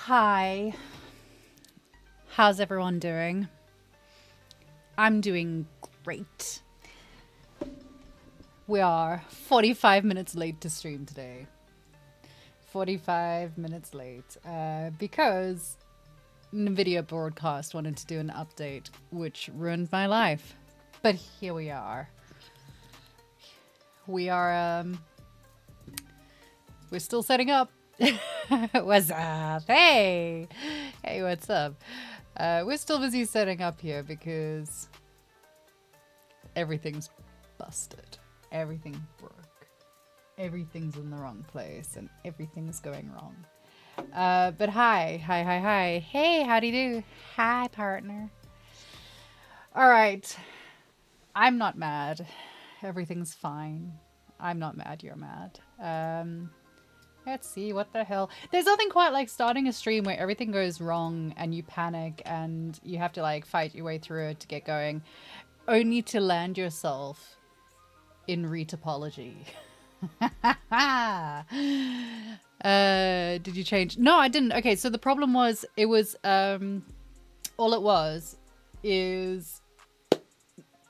Hi, how's everyone doing? I'm doing great. We are 45 minutes late to stream today. 45 minutes late because NVIDIA Broadcast wanted to do an update, which ruined my life. But here we are. We're still setting up. What's up? Hey! Hey, what's up? We're still busy setting up here because everything's busted. Everything broke. Everything's in the wrong place and everything's going wrong. But hi. Hey, howdy do? Hi, partner. All right. I'm not mad. Everything's fine. I'm not mad, you're mad. Let's see, what the hell? There's nothing quite like starting a stream where everything goes wrong and you panic and you have to like fight your way through it to get going, only to land yourself in retopology. Did you change? No, I didn't. Okay, so the problem was, all it was is,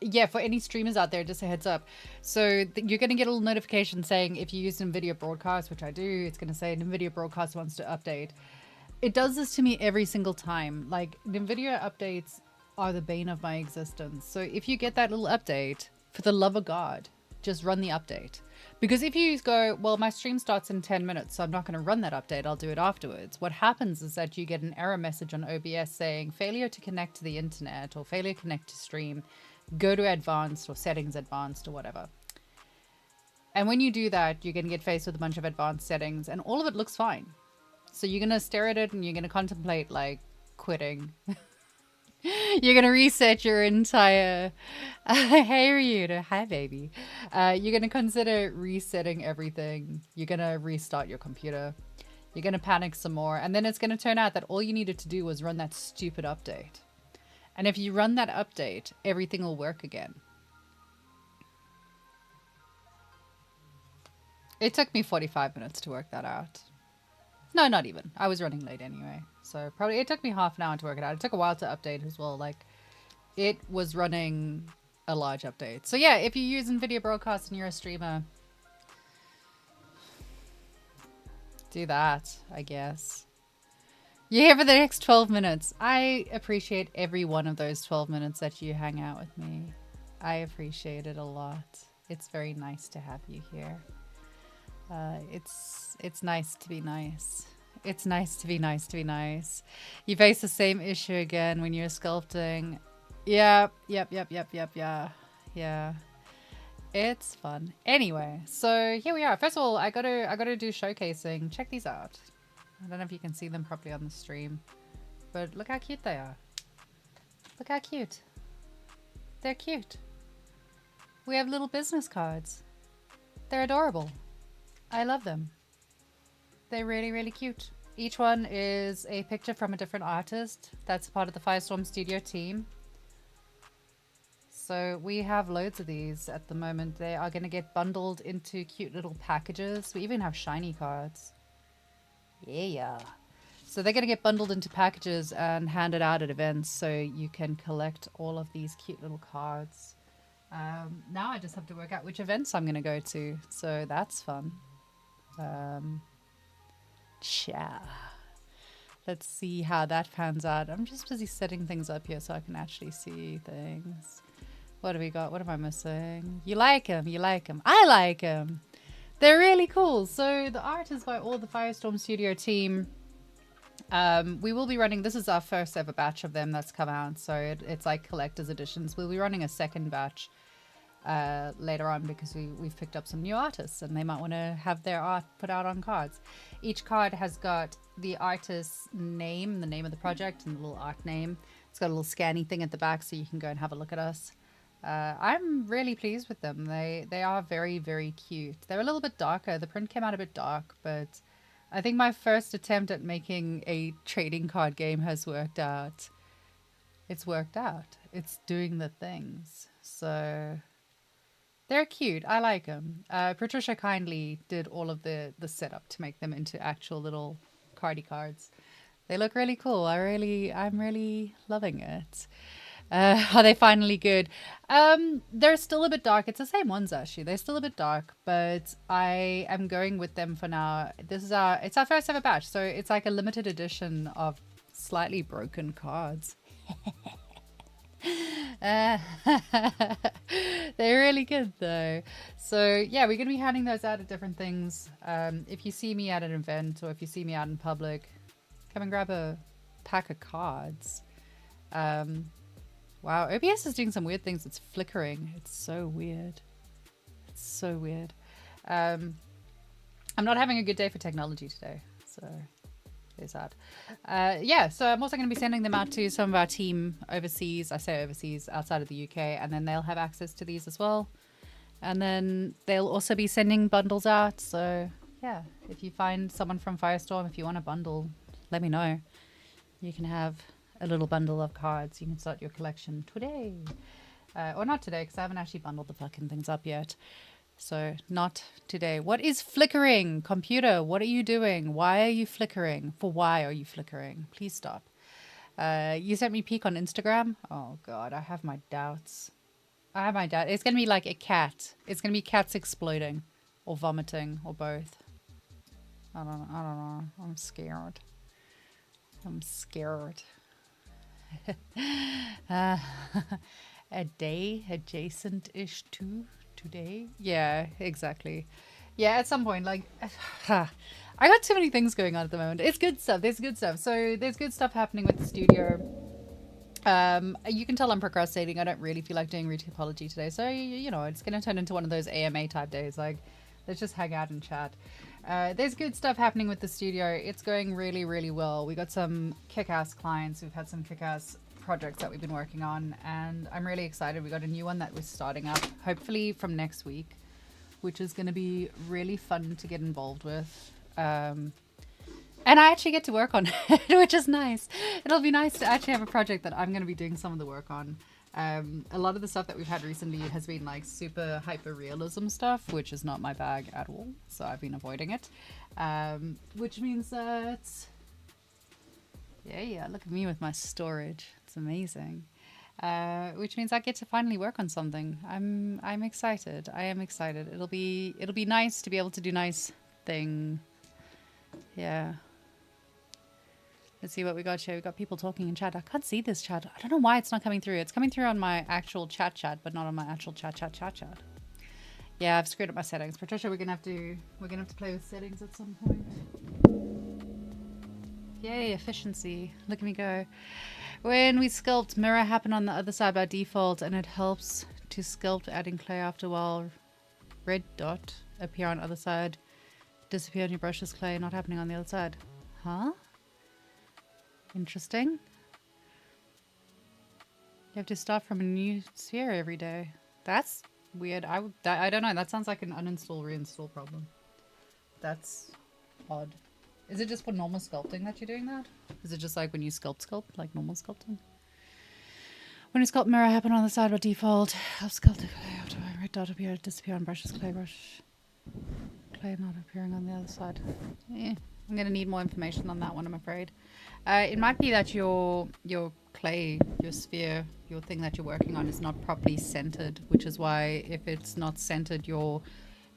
yeah, for any streamers out there, just a heads up. So you're going to get a little notification saying if you use NVIDIA Broadcast, which I do, it's going to say NVIDIA Broadcast wants to update. It does this to me every single time. Like, NVIDIA updates are the bane of my existence. So if you get that little update, for the love of God, just run the update. Because if you go, well, my stream starts in 10 minutes, so I'm not going to run that update, I'll do it afterwards. What happens is that you get an error message on OBS saying failure to connect to the internet or failure to connect to stream. Go to advanced or settings advanced or whatever. And when you do that, you're going to get faced with a bunch of advanced settings and all of it looks fine. So you're going to stare at it and you're going to contemplate like quitting. You're going to reset your entire... Hey, Ryuta. Hi, baby. You're going to consider resetting everything. You're going to restart your computer. You're going to panic some more. And then it's going to turn out that all you needed to do was run that stupid update. And if you run that update, everything will work again. It took me 45 minutes to work that out. No, not even. I was running late anyway. So probably it took me half an hour to work it out. It took a while to update as well. Like, it was running a large update. So yeah, if you use NVIDIA Broadcast and you're a streamer, do that, I guess. You're here for the next 12 minutes. I appreciate every one of those 12 minutes that you hang out with me. I appreciate it a lot. It's very nice to have you here. It's nice to be nice. It's nice to be nice to be nice. You face the same issue again when you're sculpting. Yep. Yeah. It's fun. Anyway, so here we are. First of all, I gotta do showcasing. Check these out. I don't know if you can see them properly on the stream, but look how cute they are. Look how cute. They're cute. We have little business cards. They're adorable. I love them. They're really, really cute. Each one is a picture from a different artist that's part of the Firestorm Studio team. So we have loads of these at the moment. They are going to get bundled into cute little packages. We even have shiny cards. Yeah. So they're going to get bundled into packages and handed out at events so you can collect all of these cute little cards. Now I just have to work out which events I'm going to go to. So that's fun. Let's see how that pans out. I'm just busy setting things up here so I can actually see things. What have we got? What am I missing? You like them. You like them. I like them. They're really cool. So the art is by all the Firestorm Studio team. We will be running, this is our first ever batch of them that's come out. So it's like collector's editions. We'll be running a second batch later on because we've picked up some new artists and they might want to have their art put out on cards. Each card has got the artist's name, the name of the project, and the little art name. It's got a little scanny thing at the back so you can go and have a look at us. I'm really pleased with them. They are very, very cute. They're a little bit darker. The print came out a bit dark, but I think my first attempt at making a trading card game has worked out. It's worked out. It's doing the things. So they're cute. I like them. Patricia kindly did all of the setup to make them into actual little cardy cards. They look really cool. I'm really loving it. Are they finally good? They're still a bit dark. It's the same ones actually. They're still a bit dark, but I am going with them for now. It's our first ever batch, so it's like a limited edition of slightly broken cards. Uh, they're really good though. So yeah, we're gonna be handing those out at different things. If you see me at an event or if you see me out in public, come and grab a pack of cards. Wow, OBS is doing some weird things. It's flickering. It's so weird. It's so weird. I'm not having a good day for technology today, so there's that. Yeah, so I'm also going to be sending them out to some of our team overseas. I say overseas, outside of the UK, and then they'll have access to these as well. And then they'll also be sending bundles out. So yeah, if you find someone from Firestorm, if you want a bundle, let me know. You can have a little bundle of cards. You can start your collection today. Or not today, because I haven't actually bundled the fucking things up yet. So not today. What is flickering? Computer, what are you doing? Why are you flickering? For why are you flickering? Please stop. You sent me peek on Instagram. Oh god, I have my doubts. I have my doubt. It's going to be like a cat. It's going to be cats exploding or vomiting or both. I don't know. I'm scared. I'm scared. A day adjacent-ish to today. Yeah, exactly. Yeah, at some point, like, I got too many things going on at the moment. It's good stuff. There's good stuff. So there's good stuff happening with the studio. You can tell I'm procrastinating. I don't really feel like doing retopology today. So, you know, it's going to turn into one of those AMA type days. Like, let's just hang out and chat. There's good stuff happening with the studio. It's going really, really well. We got some kick-ass clients. We've had some kick-ass projects that we've been working on, and I'm really excited. We got a new one that we're starting up, hopefully from next week, which is going to be really fun to get involved with. And I actually get to work on it, which is nice. It'll be nice to actually have a project that I'm going to be doing some of the work on. A lot of the stuff that we've had recently has been like super hyper realism stuff, which is not my bag at all. So I've been avoiding it. Which means that, yeah, look at me with my storage. It's amazing. Which means I get to finally work on something. I'm excited. I am excited. It'll be nice to be able to do nice thing. Yeah. Let's see what we got here. We got people talking in chat. I can't see this chat. I don't know why it's not coming through. It's coming through on my actual chat, but not on my actual chat. Yeah, I've screwed up my settings. Patricia, we're gonna have to play with settings at some point. Yay, efficiency. Look at me go. When we sculpt, mirror happen on the other side by default, and it helps to sculpt adding clay after a while. Red dot appear on other side. Disappear on your brushes clay, not happening on the other side. Huh? Interesting. You have to start from a new sphere every day. That's weird. I don't know. That sounds like an uninstall, reinstall problem. That's odd. Is it just for normal sculpting that you're doing that? Is it just like when you sculpt, like normal sculpting? When you sculpt, mirror happen on the side by default. I'll sculpt the clay after my red dot appear, disappear on brushes, clay brush. Clay not appearing on the other side. I'm going to need more information on that one, I'm afraid. It might be that your clay, your sphere, your thing that you're working on is not properly centered, which is why if it's not centered,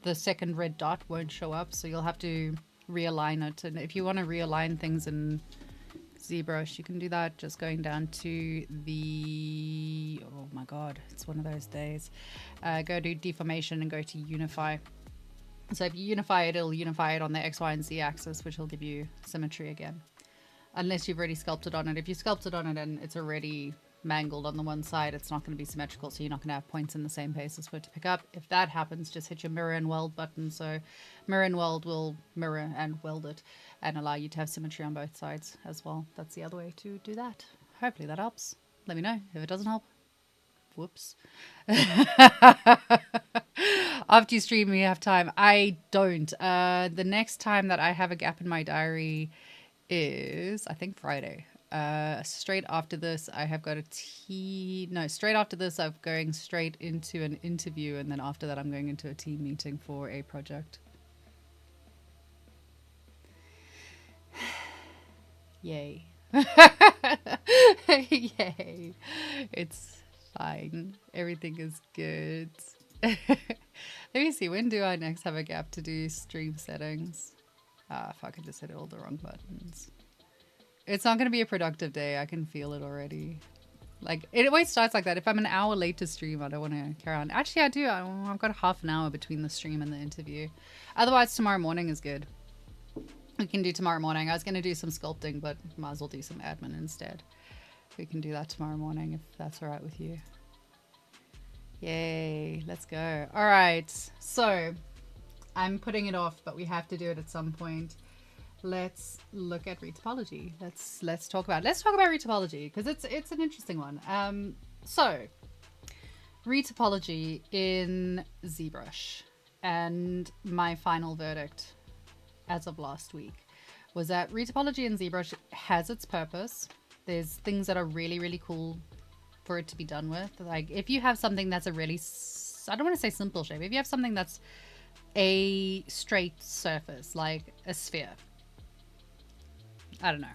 the second red dot won't show up, so you'll have to realign it. And if you want to realign things in Zbrush, you can do that just going down to the... Oh my god, it's one of those days. Go to deformation and go to unify. So if you unify it, it'll unify it on the X, Y, and Z axis, which will give you symmetry again. Unless you've already sculpted on it. If you sculpted on it and it's already mangled on the one side, it's not going to be symmetrical, so you're not going to have points in the same places for it to pick up. If that happens, just hit your mirror and weld button. So mirror and weld will mirror and weld it and allow you to have symmetry on both sides as well. That's the other way to do that. Hopefully that helps. Let me know if it doesn't help. Whoops. After you stream, we have time. I don't. The next time that I have a gap in my diary is, I think, Friday. Straight after this, I have got straight after this, I'm going straight into an interview, and then after that, I'm going into a team meeting for a project. Yay. Yay. It's fine. Everything is good. Let me see. When do I next have a gap to do stream settings? Ah, fuck, I just hit all the wrong buttons. It's not going to be a productive day. I can feel it already. Like, it always starts like that. If I'm an hour late to stream, I don't want to carry on. Actually, I do. I've got half an hour between the stream and the interview. Otherwise, tomorrow morning is good. We can do tomorrow morning. I was going to do some sculpting, but might as well do some admin instead. We can do that tomorrow morning if that's all right with you. Yay, let's go. All right, so I'm putting it off, but we have to do it at some point. Let's look at retopology. Let's talk about retopology because it's an interesting one. So retopology in Zbrush, and my final verdict as of last week was that retopology in Zbrush has its purpose. There's things that are really, really cool for it to be done with. Like if you have something that's a really, I don't want to say simple shape. If you have something that's a straight surface, like a sphere, I don't know.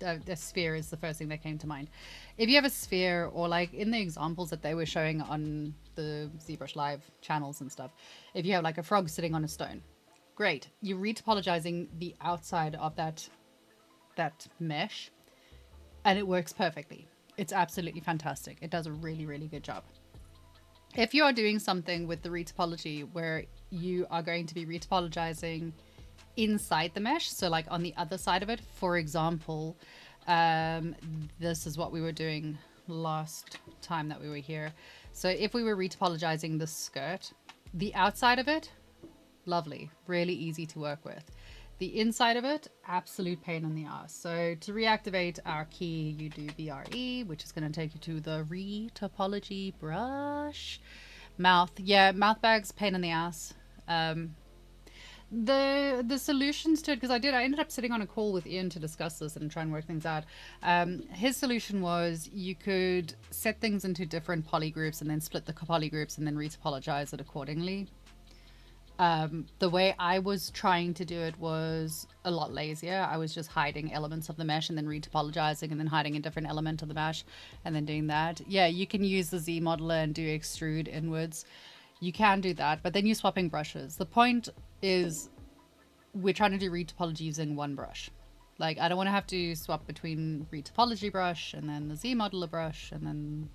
A sphere is the first thing that came to mind. If you have a sphere, or like in the examples that they were showing on the ZBrush Live channels and stuff, if you have like a frog sitting on a stone, great. You're retopologizing the outside of that mesh, and it works perfectly. It's absolutely fantastic. It does a really, really good job. If you are doing something with the retopology where you are going to be retopologizing inside the mesh, so like on the other side of it, for example, this is what we were doing last time that we were here. So if we were retopologizing the skirt, the outside of it, lovely, really easy to work with. The inside of it, absolute pain in the ass. So to reactivate our key, you do BRE, which is going to take you to the retopology brush. Mouth, yeah, mouth bags, pain in the ass. The solutions to it, because I ended up sitting on a call with Ian to discuss this and try and work things out. His solution was you could set things into different poly groups and then split the poly groups and then retopologize it accordingly. The way I was trying to do it was a lot lazier. I was just hiding elements of the mesh and then retopologizing and then hiding a different element of the mesh and then doing that. Yeah, you can use the Z modeler and do extrude inwards. You can do that, but then you're swapping brushes. The point is we're trying to do retopology using one brush. Like, I don't want to have to swap between retopology brush and then the Z modeler brush and then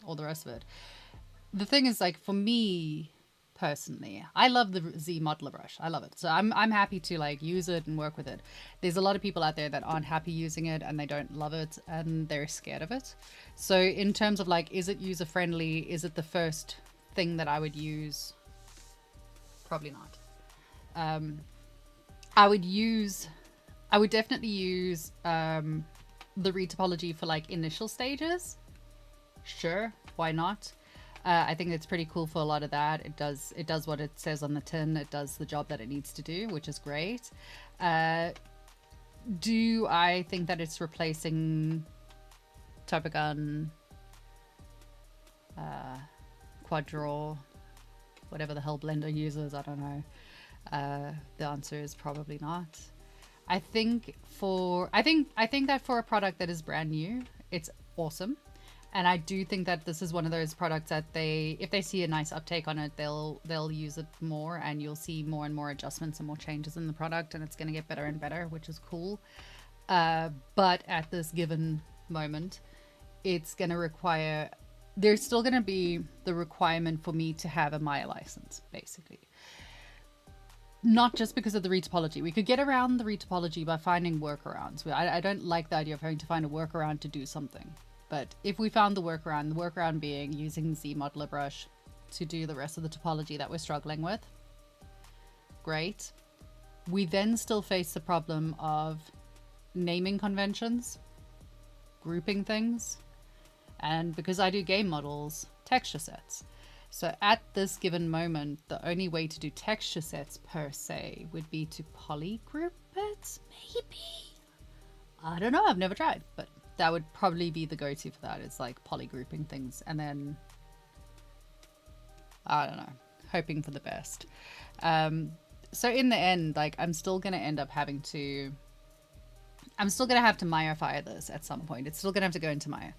all the rest of it. The thing is, like, for me personally, I love the Z modeler brush. I love it. So I'm happy to like use it and work with it. There's a lot of people out there that aren't happy using it and they don't love it and they're scared of it. So in terms of like, is it user friendly? Is it the first thing that I would use? Probably not. I would definitely use the retopology for like initial stages. Sure, why not? I think it's pretty cool for a lot of that. It does what it says on the tin. It does the job that it needs to do, which is great. Do I think that it's replacing Topogun, Quad Draw, whatever the hell Blender uses? I don't know. The answer is probably not. I think that for a product that is brand new, it's awesome. And I do think that this is one of those products that if they see a nice uptake on it, they'll use it more, and you'll see more and more adjustments and more changes in the product, and it's going to get better and better, which is cool. But at this given moment, it's going to require, there's still going to be the requirement for me to have a Maya license, basically. Not just because of the retopology. We could get around the retopology by finding workarounds. I don't like the idea of having to find a workaround to do something. But if we found the workaround being using the Z modeler brush to do the rest of the topology that we're struggling with, great. We then still face the problem of naming conventions, grouping things, and because I do game models, texture sets. So at this given moment, the only way to do texture sets per se would be to polygroup it, maybe? I don't know, I've never tried, but that would probably be the go-to for that. It's like polygrouping things and then, I don't know, hoping for the best. So in the end, like, I'm still going to end up having to I'm still going to have to Maya-fire this at some point. It's still going to have to go into Maya.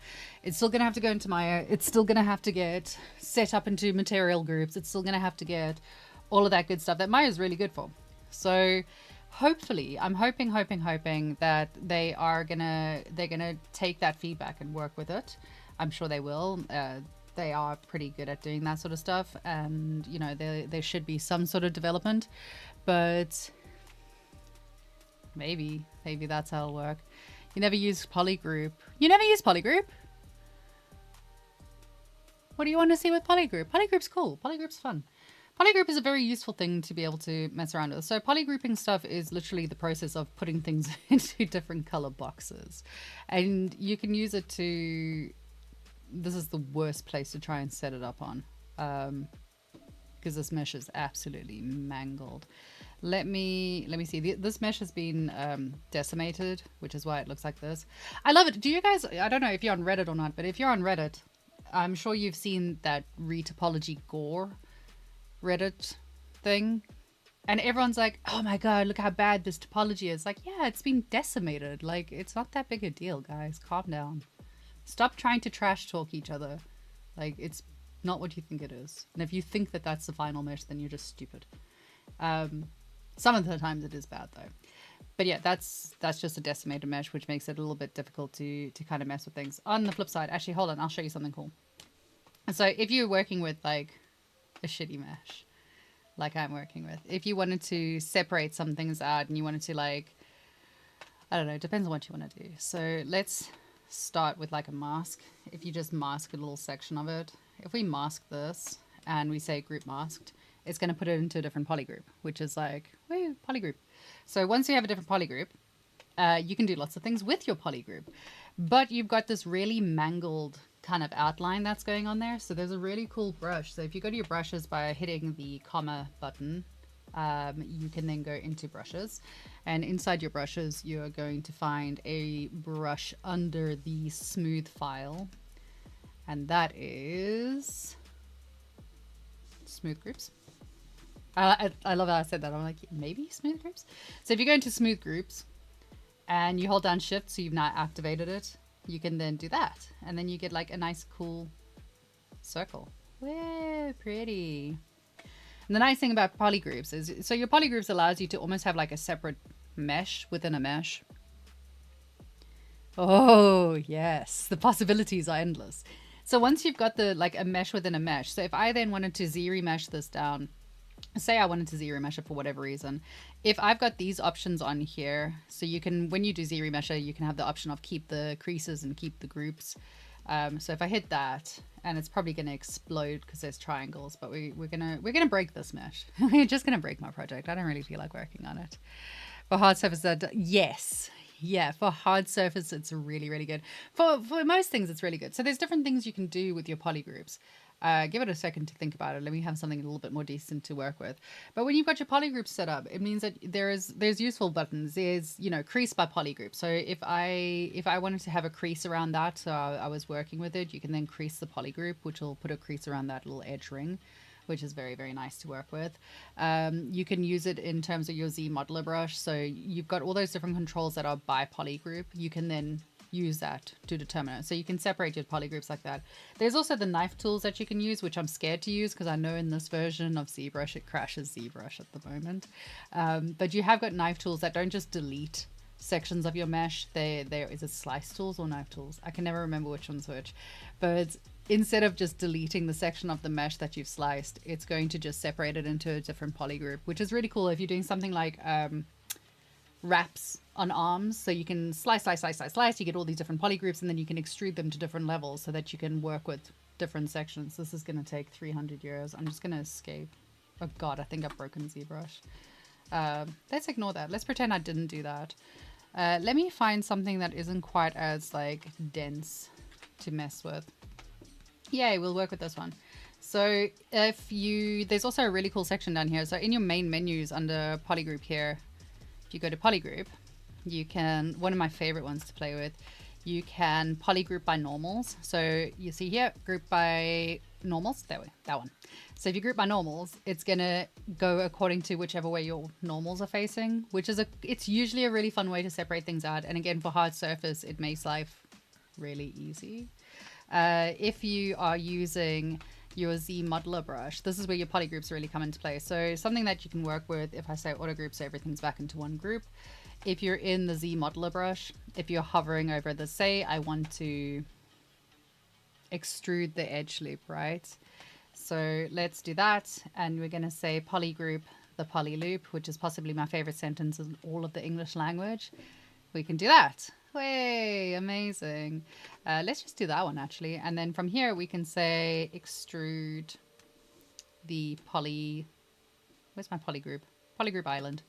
It's still going to have to go into Maya. It's still going to have to get set up into material groups. It's still going to have to get all of that good stuff that Maya is really good for. So hopefully, I'm hoping that they're gonna take that feedback and work with it. I'm sure they will. They are pretty good at doing that sort of stuff, and you know, there should be some sort of development, but maybe that's how it'll work. You never use polygroup. You never use polygroup? What do you want to see with polygroup? Polygroup's cool. Polygroup's fun. Polygroup is a very useful thing to be able to mess around with. So polygrouping stuff is literally the process of putting things into different color boxes, and you can use it to, this is the worst place to try and set it up on, because this mesh is absolutely mangled. Let me see. This mesh has been decimated, which is why it looks like this. I love it. Do you guys, I don't know if you're on Reddit or not, but if you're on Reddit, I'm sure you've seen that Retopology Gore Reddit thing, and everyone's like, oh my god, look how bad this topology is. Like, yeah, it's been decimated. Like, it's not that big a deal, guys. Calm down. Stop trying to trash talk each other. Like, it's not what you think it is. And if you think that that's the final mesh, then you're just stupid. Some of the times it is bad though. But yeah, that's just a decimated mesh, which makes it a little bit difficult to kind of mess with things. On the flip side, actually, hold on, I'll show you something cool. So if you're working with like a shitty mesh, like I'm working with, if you wanted to separate some things out and you wanted to, like, I don't know, it depends on what you want to do. So let's start with like a mask. If you just mask a little section of it, if we mask this and we say group masked, it's going to put it into a different polygroup, which is like, woo, polygroup. So once you have a different polygroup, you can do lots of things with your polygroup, but you've got this really mangled kind of outline that's going on there. So there's a really cool brush. So if you go to your brushes by hitting the comma button, you can then go into brushes, and inside your brushes, you're going to find a brush under the smooth file, and that is smooth groups. I love how I said that. I'm like, maybe smooth groups. So if you go into smooth groups and you hold down shift, so you've now activated it, you can then do that, and then you get like a nice cool circle. Whoa, pretty. And the nice thing about polygroups is, so your polygroups allows you to almost have like a separate mesh within a mesh. Oh yes, the possibilities are endless. So once you've got the, like, a mesh within a mesh, so if I then wanted to z-remesh this down, say I wanted to z-remesh it for whatever reason, if I've got these options on here, so you can, when you do z-remesher, you can have the option of keep the creases and keep the groups. So if I hit that, and it's probably going to explode because there's triangles, but we're gonna break this mesh. We're just gonna break my project. I don't really feel like working on it. For hard surface, yes. Yeah, for hard surface, it's really, really good. For most things, it's really good. So there's different things you can do with your polygroups. Give it a second to think about it. Let me have something a little bit more decent to work with. But when you've got your polygroup set up, it means that there's useful buttons. There's, you know, crease by polygroup. So if I wanted to have a crease around that, so I was working with it, you can then crease the polygroup, which will put a crease around that little edge ring, which is very, very nice to work with. You can use it in terms of your Z modeler brush. So you've got all those different controls that are by polygroup. You can then use that to determine it. So you can separate your polygroups like that. There's also the knife tools that you can use, which I'm scared to use because I know in this version of Zbrush, it crashes Zbrush at the moment. But you have got knife tools that don't just delete sections of your mesh. There is it slice tools or knife tools? I can never remember which one's which. But instead of just deleting the section of the mesh that you've sliced, it's going to just separate it into a different polygroup, which is really cool if you're doing something like wraps on arms. So you can slice, you get all these different polygroups, and then you can extrude them to different levels so that you can work with different sections. This is going to take 300 years. I'm just going to escape. Oh god, I think I've broken Zbrush. Let's ignore that. Let's pretend I didn't do that. Let me find something that isn't quite as like dense to mess with. Yay, we'll work with this one. So there's also a really cool section down here. So in your main menus under polygroup here, if you go to polygroup, you can, one of my favorite ones to play with, you can polygroup by normals. So you see here, group by normals, that way, that one. So if you group by normals, it's gonna go according to whichever way your normals are facing, which is it's usually a really fun way to separate things out. And again, for hard surface, it makes life really easy. If you are using your Z modeler brush, this is where your polygroups really come into play. So something that you can work with, if I say auto group, so everything's back into one group. If you're in the Z modeler brush, if you're hovering over the, say I want to extrude the edge loop, right? So let's do that. And we're going to say polygroup the poly loop, which is possibly my favorite sentence in all of the English language. We can do that. Way amazing. Let's just do that one actually. And then from here we can say extrude the poly. Where's my polygroup? Polygroup island.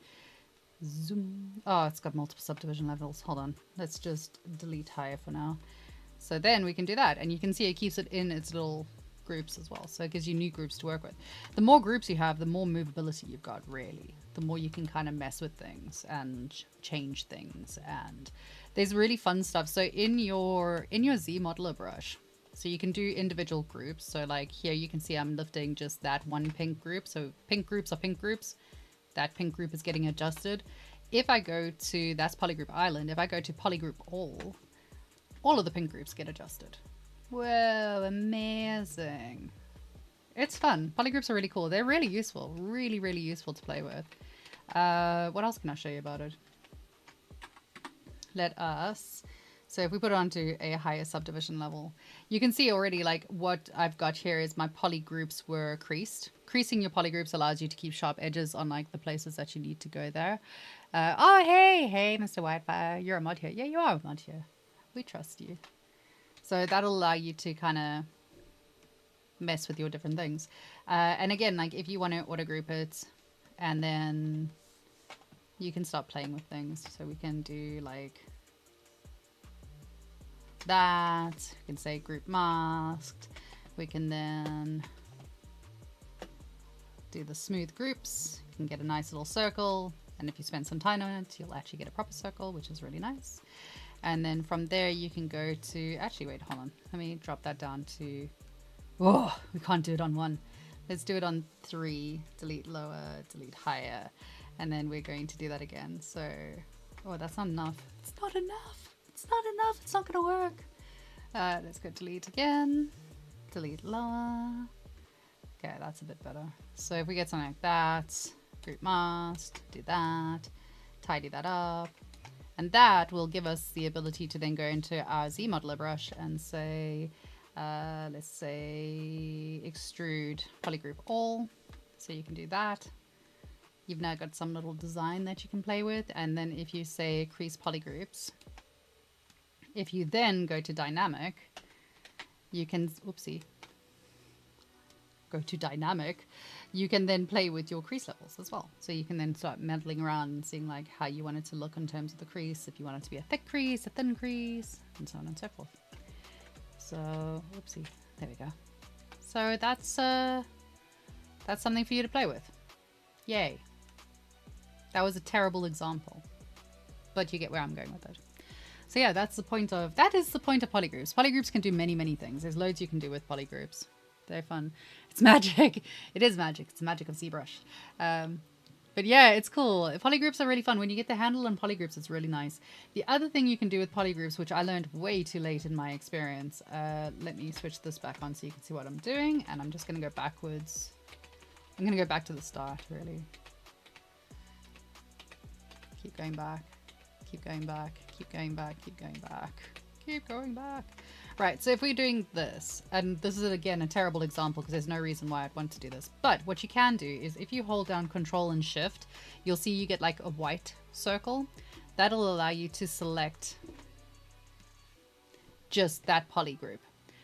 Zoom. Oh, it's got multiple subdivision levels. Hold on. Let's just delete higher for now. So then we can do that. And you can see it keeps it in its little groups as well. So it gives you new groups to work with. The more groups you have, the more movability you've got, really. The more you can kind of mess with things and change things. And there's really fun stuff. So in your Z modeler brush, so you can do individual groups. So like here you can see I'm lifting just that one pink group. So pink groups are pink groups. That pink group is getting adjusted. If I go to, that's polygroup island. If I go to polygroup all of the pink groups get adjusted. Whoa, amazing. It's fun. Polygroups are really cool. They're really useful. Really, really useful to play with. What else can I show you about it? Let us, so if we put it onto a higher subdivision level, you can see already like what I've got here is my polygroups were creased. Creasing your polygroups allows you to keep sharp edges on like the places that you need to go there. Oh, hey, Mr. Whitefire, you're a mod here. Yeah, you are a mod here. We trust you. So that'll allow you to kind of mess with your different things. And again, like if you want to auto group it, and then you can start playing with things. So we can do like that. We can say group masked. We can then do the smooth groups. You can get a nice little circle. And if you spend some time on it, you'll actually get a proper circle, which is really nice. And then from there you can go to, actually wait, hold on. Let me drop that down to, oh, we can't do it on one. Let's do it on 3, delete lower, delete higher. And then we're going to do that again. So, oh, that's not enough. It's not enough. It's not enough. It's not going to work. Let's go delete again, delete lower. Okay, that's a bit better. So if we get something like that, group mask, do that, tidy that up. And that will give us the ability to then go into our Z modeler brush and say, let's say extrude polygroup all. So you can do that. You've now got some little design that you can play with. And then if you say crease polygroups, if you then go to dynamic, you can, oopsie, go to dynamic, you can then play with your crease levels as well. So you can then start meddling around and seeing like how you want it to look in terms of the crease, if you want it to be a thick crease, a thin crease, and so on and so forth. So, oopsie, there we go. So that's something for you to play with. Yay. That was a terrible example, but you get where I'm going with it. So yeah, that is the point of polygroups. Polygroups can do many, many things. There's loads you can do with polygroups. They're fun. It's magic. It is magic. It's the magic of Zbrush. But yeah, it's cool. Polygroups are really fun. When you get the handle on polygroups, it's really nice. The other thing you can do with polygroups, which I learned way too late in my experience, let me switch this back on so you can see what I'm doing. And I'm just going to go backwards. I'm going to go back to the start, really. Keep going back. Keep going back. Keep going back. Keep going back. Keep going back. Right, so if we're doing this, and this is again a terrible example because there's no reason why I'd want to do this, but what you can do is if you hold down Control and Shift, you'll see you get like a white circle. That'll allow you to select just that poly group.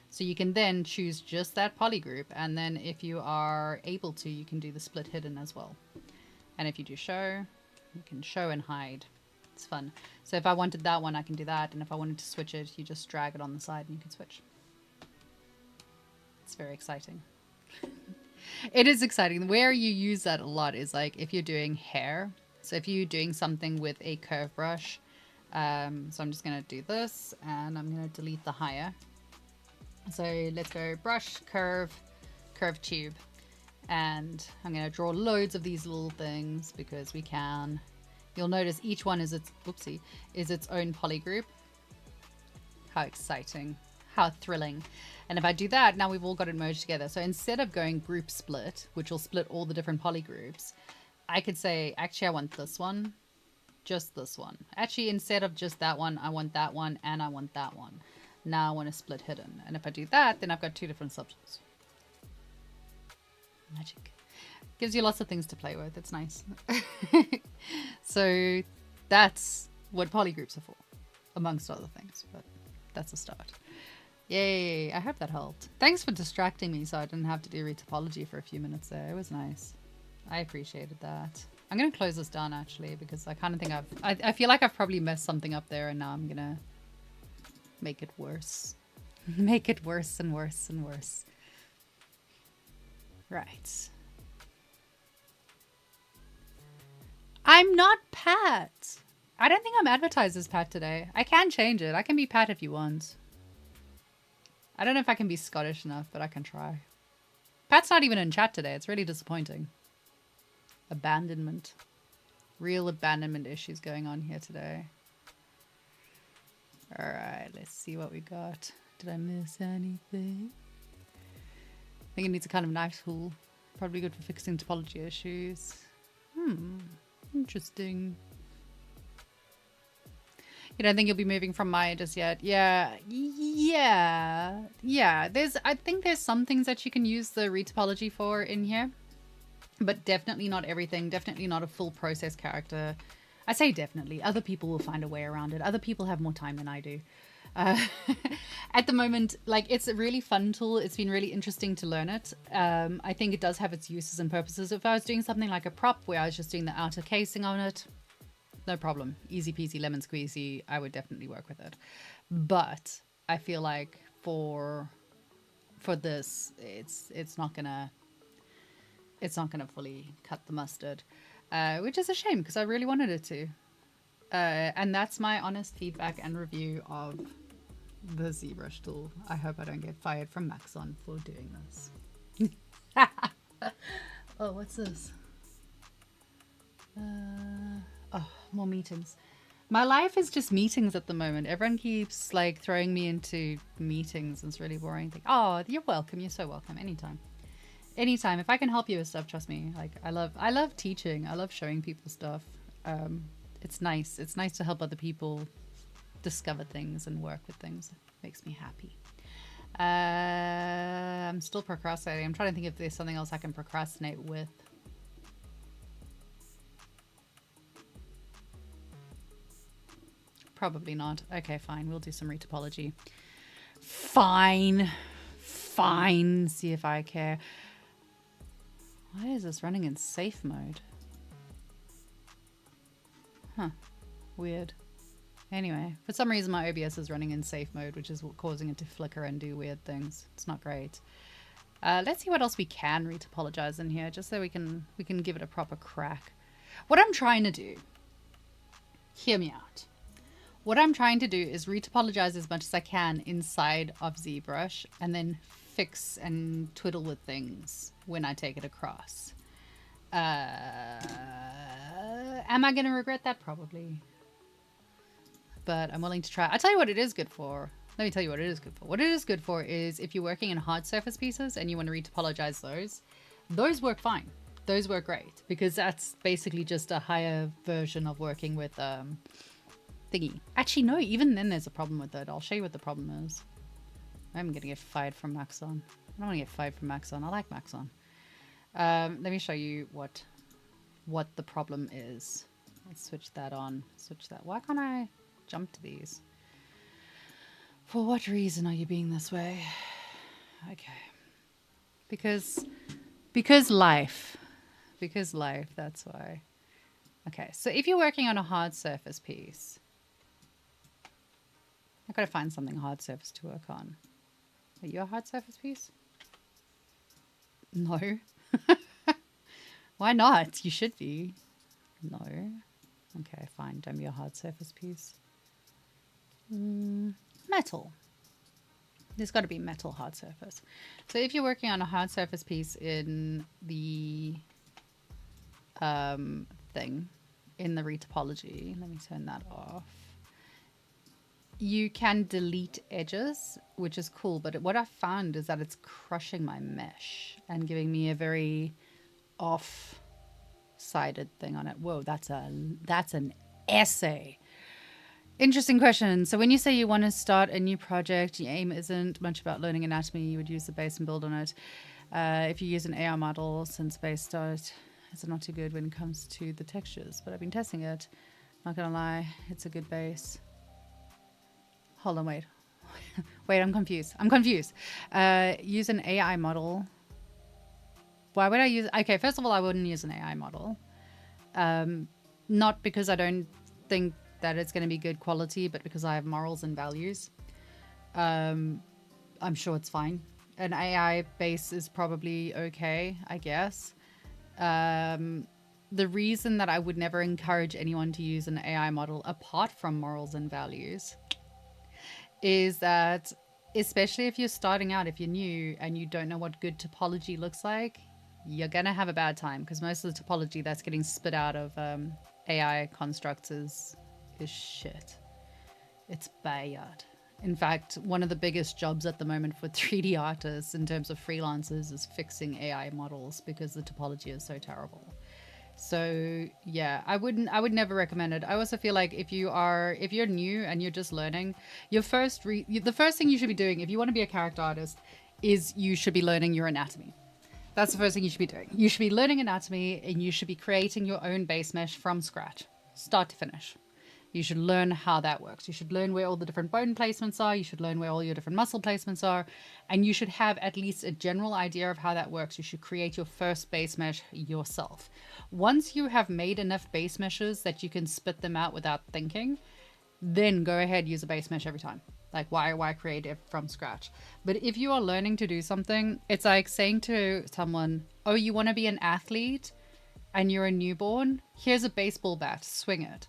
So you can then choose just that poly group, and then if you are able to, you can do the split hidden as well. And if you do show, you can show and hide. It's fun. So if I wanted that one, I can do that. And if I wanted to switch it, you just drag it on the side and you can switch. It's very exciting. It is exciting. Where you use that a lot is like if you're doing hair. So if you're doing something with a curve brush. So I'm just going to do this and I'm going to delete the higher. So let's go brush, curve, curved tube. And I'm going to draw loads of these little things because we can. You'll notice each one is its, whoopsie, is its own polygroup. How exciting. How thrilling. And if I do that, now we've all got it merged together. So instead of going group split, which will split all the different polygroups, I could say, actually, I want this one. Just this one. Actually, instead of just that one, I want that one and I want that one. Now I want to split hidden. And if I do that, then I've got two different subsets. Magic. Gives you lots of things to play with. It's nice. So that's what polygroups are for, amongst other things. But that's a start. Yay, I hope that helped. Thanks for distracting me so I didn't have to do retopology for a few minutes there. It was nice. I appreciated that. I'm going to close this down actually because I kind of think I feel like I've probably messed something up there and now I'm going to make it worse. Make it worse and worse and worse. Right. I'm not Pat. I don't think I'm advertised as Pat today. I can change it. I can be Pat if you want. I don't know if I can be Scottish enough, but I can try. Pat's not even in chat today. It's really disappointing. Abandonment. Real abandonment issues going on here today. Alright, let's see what we got. Did I miss anything? I think it needs a kind of knife tool. Probably good for fixing topology issues. Interesting. You don't think you'll be moving from Maya just yet? Yeah. I think there's some things that you can use the retopology for in here, but definitely not everything. Definitely not a full process character. I say definitely. Other people will find a way around it. Other people have more time than I do. At the moment, like, it's a really fun tool. It's been really interesting to learn it. I think it does have its uses and purposes. If I was doing something like a prop where I was just doing the outer casing on it, no problem. Easy peasy lemon squeezy. I would definitely work with it. But I feel like for this, it's not gonna fully cut the mustard, which is a shame because I really wanted it to. And that's my honest feedback and review of the Zbrush tool. I hope I don't get fired from Maxon for doing this. Oh, what's this? Oh, more meetings. My life is just meetings at the moment. Everyone keeps like throwing me into meetings. It's really boring. Oh, you're welcome. You're so welcome. Anytime. Anytime. If I can help you with stuff, trust me. Like I love teaching. I love showing people stuff. It's nice. It's nice to help other people discover things and work with things. It makes me happy. I'm still procrastinating. I'm trying to think if there's something else I can procrastinate with. Probably not. Okay, fine. We'll do some retopology. Fine. Fine. See if I care. Why is this running in safe mode? Huh. Weird. Anyway, for some reason my OBS is running in safe mode, which is causing it to flicker and do weird things. It's not great. Let's see what else we can retopologize in here, just so we can give it a proper crack. What I'm trying to do, hear me out. What I'm trying to do is retopologize as much as I can inside of Zbrush and then fix and twiddle with things when I take it across. Am I going to regret that? Probably. But I'm willing to try. I'll tell you what it is good for. Let me tell you what it is good for. What it is good for is if you're working in hard surface pieces and you want to retopologize those work fine. Those work great because that's basically just a higher version of working with thingy. Actually, no, even then there's a problem with it. I'll show you what the problem is. I'm going to get fired from Maxon. I don't want to get fired from Maxon. I like Maxon. Let me show you what the problem is. Let's switch that on. Switch that. Why can't I jump to these? For what reason are you being this way? Okay. Because life. Because life, that's why. Okay, so if you're working on a hard surface piece, I've got to find something hard surface to work on. Are you a hard surface piece? No. Why not? You should be. No. Okay, fine. Don't be a hard surface piece. Metal. There's got to be metal hard surface. So if you're working on a hard surface piece in the thing, in the retopology, let me turn that off. You can delete edges, which is cool, but what I found is that it's crushing my mesh and giving me a very off-sided thing on it. Whoa, that's an essay. Interesting question. So when you say you want to start a new project, your aim isn't much about learning anatomy, you would use the base and build on it. If you use an AI model, since base start, it's not too good when it comes to the textures, but I've been testing it. Not gonna lie, it's a good base. Hold on, wait. Wait, I'm confused. Use an AI model. Why would I use... Okay, first of all, I wouldn't use an AI model. Not because I don't think that it's going to be good quality, but because I have morals and values. I'm sure it's fine. An AI base is probably okay, I guess. The reason that I would never encourage anyone to use an AI model apart from morals and values is that, especially if you're starting out, if you're new and you don't know what good topology looks like, you're gonna have a bad time, because most of the topology that's getting spit out of AI constructs is shit. It's bad. In fact, one of the biggest jobs at the moment for 3D artists in terms of freelancers is fixing AI models, because the topology is so terrible. So yeah, I would never recommend it. I also feel like if you're new and you're just learning, the first thing you should be doing if you want to be a character artist is you should be learning your anatomy. That's the first thing you should be doing. You should be learning anatomy, and you should be creating your own base mesh from scratch, start to finish. You should learn how that works. You should learn where all the different bone placements are. You should learn where all your different muscle placements are. And you should have at least a general idea of how that works. You should create your first base mesh yourself. Once you have made enough base meshes that you can spit them out without thinking, then go ahead, use a base mesh every time. Like, why create it from scratch? But if you are learning to do something, it's like saying to someone, oh, you want to be an athlete and you're a newborn? Here's a baseball bat, swing it.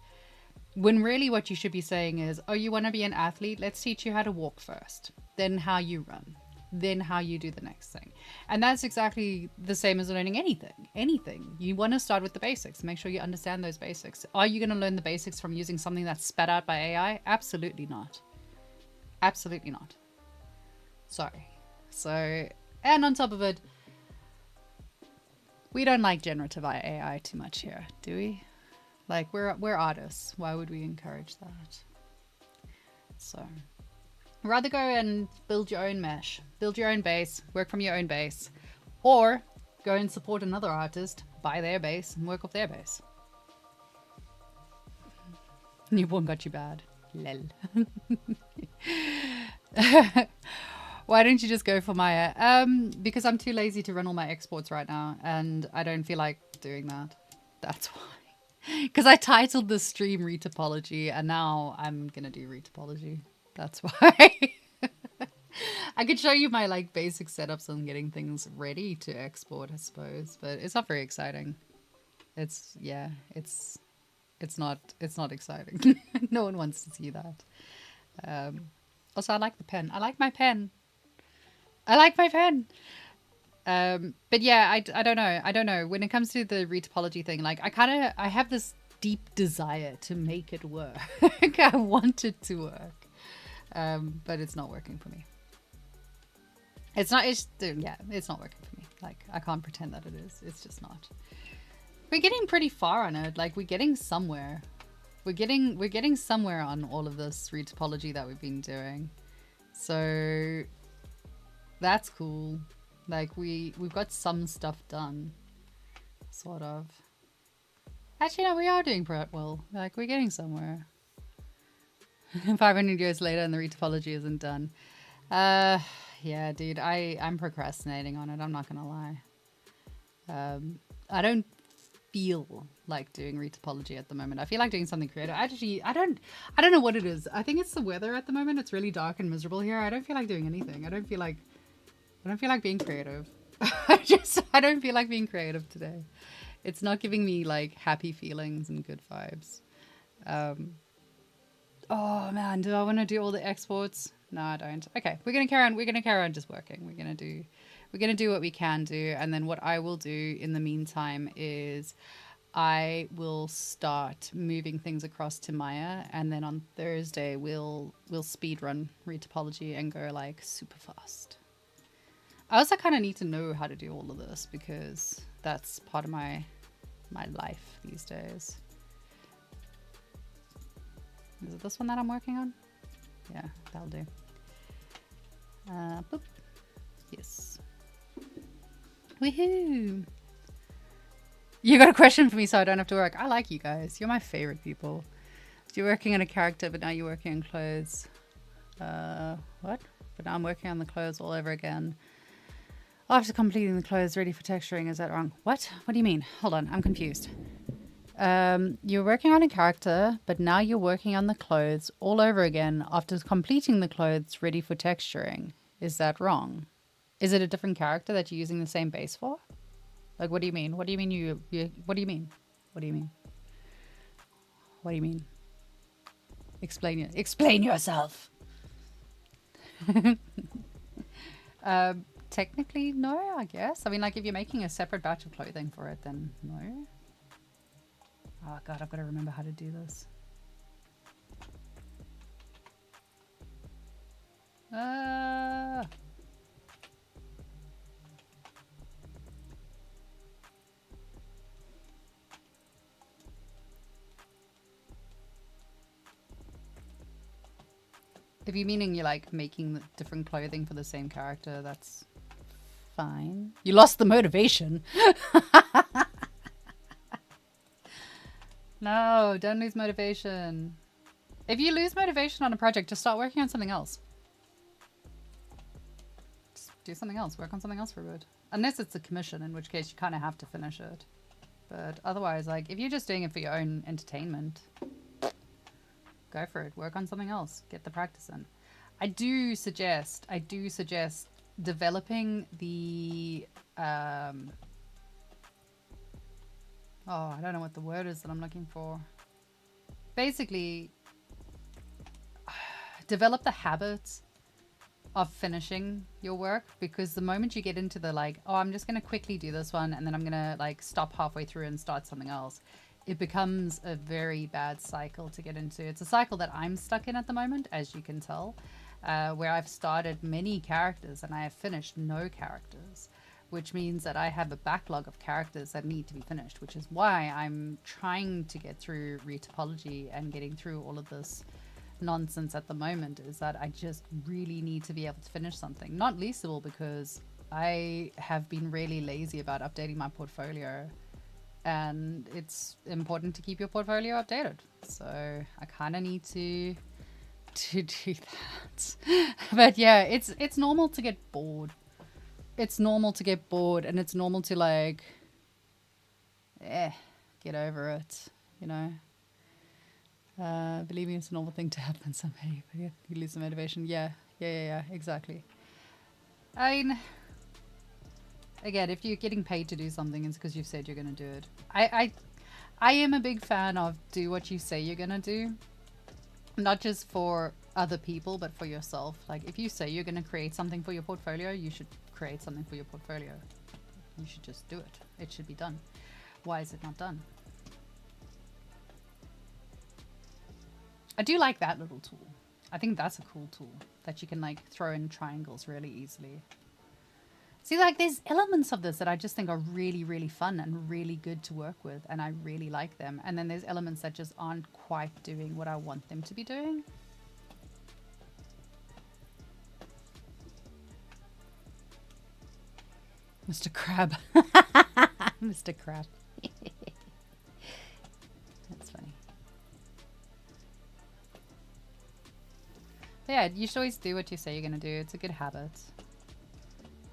When really what you should be saying is, oh, you want to be an athlete? Let's teach you how to walk first, then how you run, then how you do the next thing. And that's exactly the same as learning anything. You want to start with the basics. Make sure you understand those basics. Are you going to learn the basics from using something that's spat out by AI? Absolutely not. Absolutely not. Sorry. So, and on top of it, we don't like generative AI too much here, do we? Like, we're artists. Why would we encourage that? So, rather go and build your own mesh, build your own base, work from your own base, or go and support another artist, buy their base, and work off their base. Newborn got you bad. Lel. Why don't you just go for Maya? Because I'm too lazy to run all my exports right now, and I don't feel like doing that. That's why. Because I titled the stream Retopology, and now I'm gonna do Retopology. That's why. I could show you my like basic setups on getting things ready to export, I suppose, but it's not very exciting. It's not exciting. No one wants to see that. Also, I like the pen. I like my pen. But yeah, I don't know. When it comes to the retopology thing, like I have this deep desire to make it work. I want it to work. But it's not working for me. It's not working for me. Like, I can't pretend that it is. It's just not. We're getting pretty far on it. Like, we're getting somewhere. We're getting somewhere on all of this retopology that we've been doing. So that's cool. Like, we've got some stuff done, sort of. Actually, no, we are doing pretty well. Like, we're getting somewhere. 500 years later and the retopology isn't done. Yeah, dude, I'm procrastinating on it. I'm not gonna lie. I don't feel like doing retopology at the moment. I feel like doing something creative. Actually, I don't know what it is. I think it's the weather at the moment. It's really dark and miserable here. I don't feel like doing anything. I don't feel like being creative. I don't feel like being creative today. It's not giving me like happy feelings and good vibes. Oh man, do I want to do all the exports? No, I don't. Okay, we're gonna carry on. We're gonna carry on just working. We're gonna do what we can do, and then what I will do in the meantime is I will start moving things across to Maya, and then on Thursday we'll speed run retopology and go like super fast. I also kind of need to know how to do all of this because that's part of my life these days. Is it this one that I'm working on? Yeah, that'll do. Boop. Yes. Woohoo! You got a question for me so I don't have to work. I like you guys. You're my favorite people. You're working on a character, but now you're working on clothes. What? But now I'm working on the clothes all over again. After completing the clothes ready for texturing, is that wrong? What? What do you mean? Hold on, I'm confused. You're working on a character, but now you're working on the clothes all over again after completing the clothes ready for texturing. Is that wrong? Is it a different character that you're using the same base for? Like, what do you mean? What do you mean what do you mean? What do you mean? What do you mean? Explain yourself. Technically, no, I guess. I mean, like, if you're making a separate batch of clothing for it, then no. Oh god, I've got to remember how to do this. If you're meaning you're like making the different clothing for the same character, that's fine. You lost the motivation. No, don't lose motivation. If you lose motivation on a project, just start working on something else. Just do something else. Work on something else for a bit. Unless it's a commission, in which case you kind of have to finish it. But otherwise, like, if you're just doing it for your own entertainment, go for it. Work on something else. Get the practice in. I do suggest developing the oh, I don't know what the word is that I'm looking for. Basically, develop the habits of finishing your work, because the moment you get into the like, oh, I'm just going to quickly do this one and then I'm going to like stop halfway through and start something else, it becomes a very bad cycle to get into. It's a cycle that I'm stuck in at the moment, as you can tell, where I've started many characters and I have finished no characters, which means that I have a backlog of characters that need to be finished, which is why I'm trying to get through retopology and getting through all of this nonsense at the moment, is that I just really need to be able to finish something. Not leastable because I have been really lazy about updating my portfolio, and it's important to keep your portfolio updated. So I kind of need to do that. But yeah, it's normal to get bored. It's normal to get bored, and it's normal to like, get over it, you know. Believe me, it's a normal thing to happen. Somebody, you lose the motivation. Yeah, exactly. I mean, again, if you're getting paid to do something, it's because you've said you're going to do it. I am a big fan of do what you say you're going to do, not just for other people, but for yourself. Like, if you say you're going to create something for your portfolio, you should create something for your portfolio. You should just do it. It should be done. Why is it not done? I do like that little tool. I think that's a cool tool that you can like throw in triangles really easily. See, like, there's elements of this that I just think are really, really fun and really good to work with, and I really like them. And then there's elements that just aren't quite doing what I want them to be doing. Mr. Crab. Mr. Crab. That's funny. But yeah, you should always do what you say you're going to do. It's a good habit.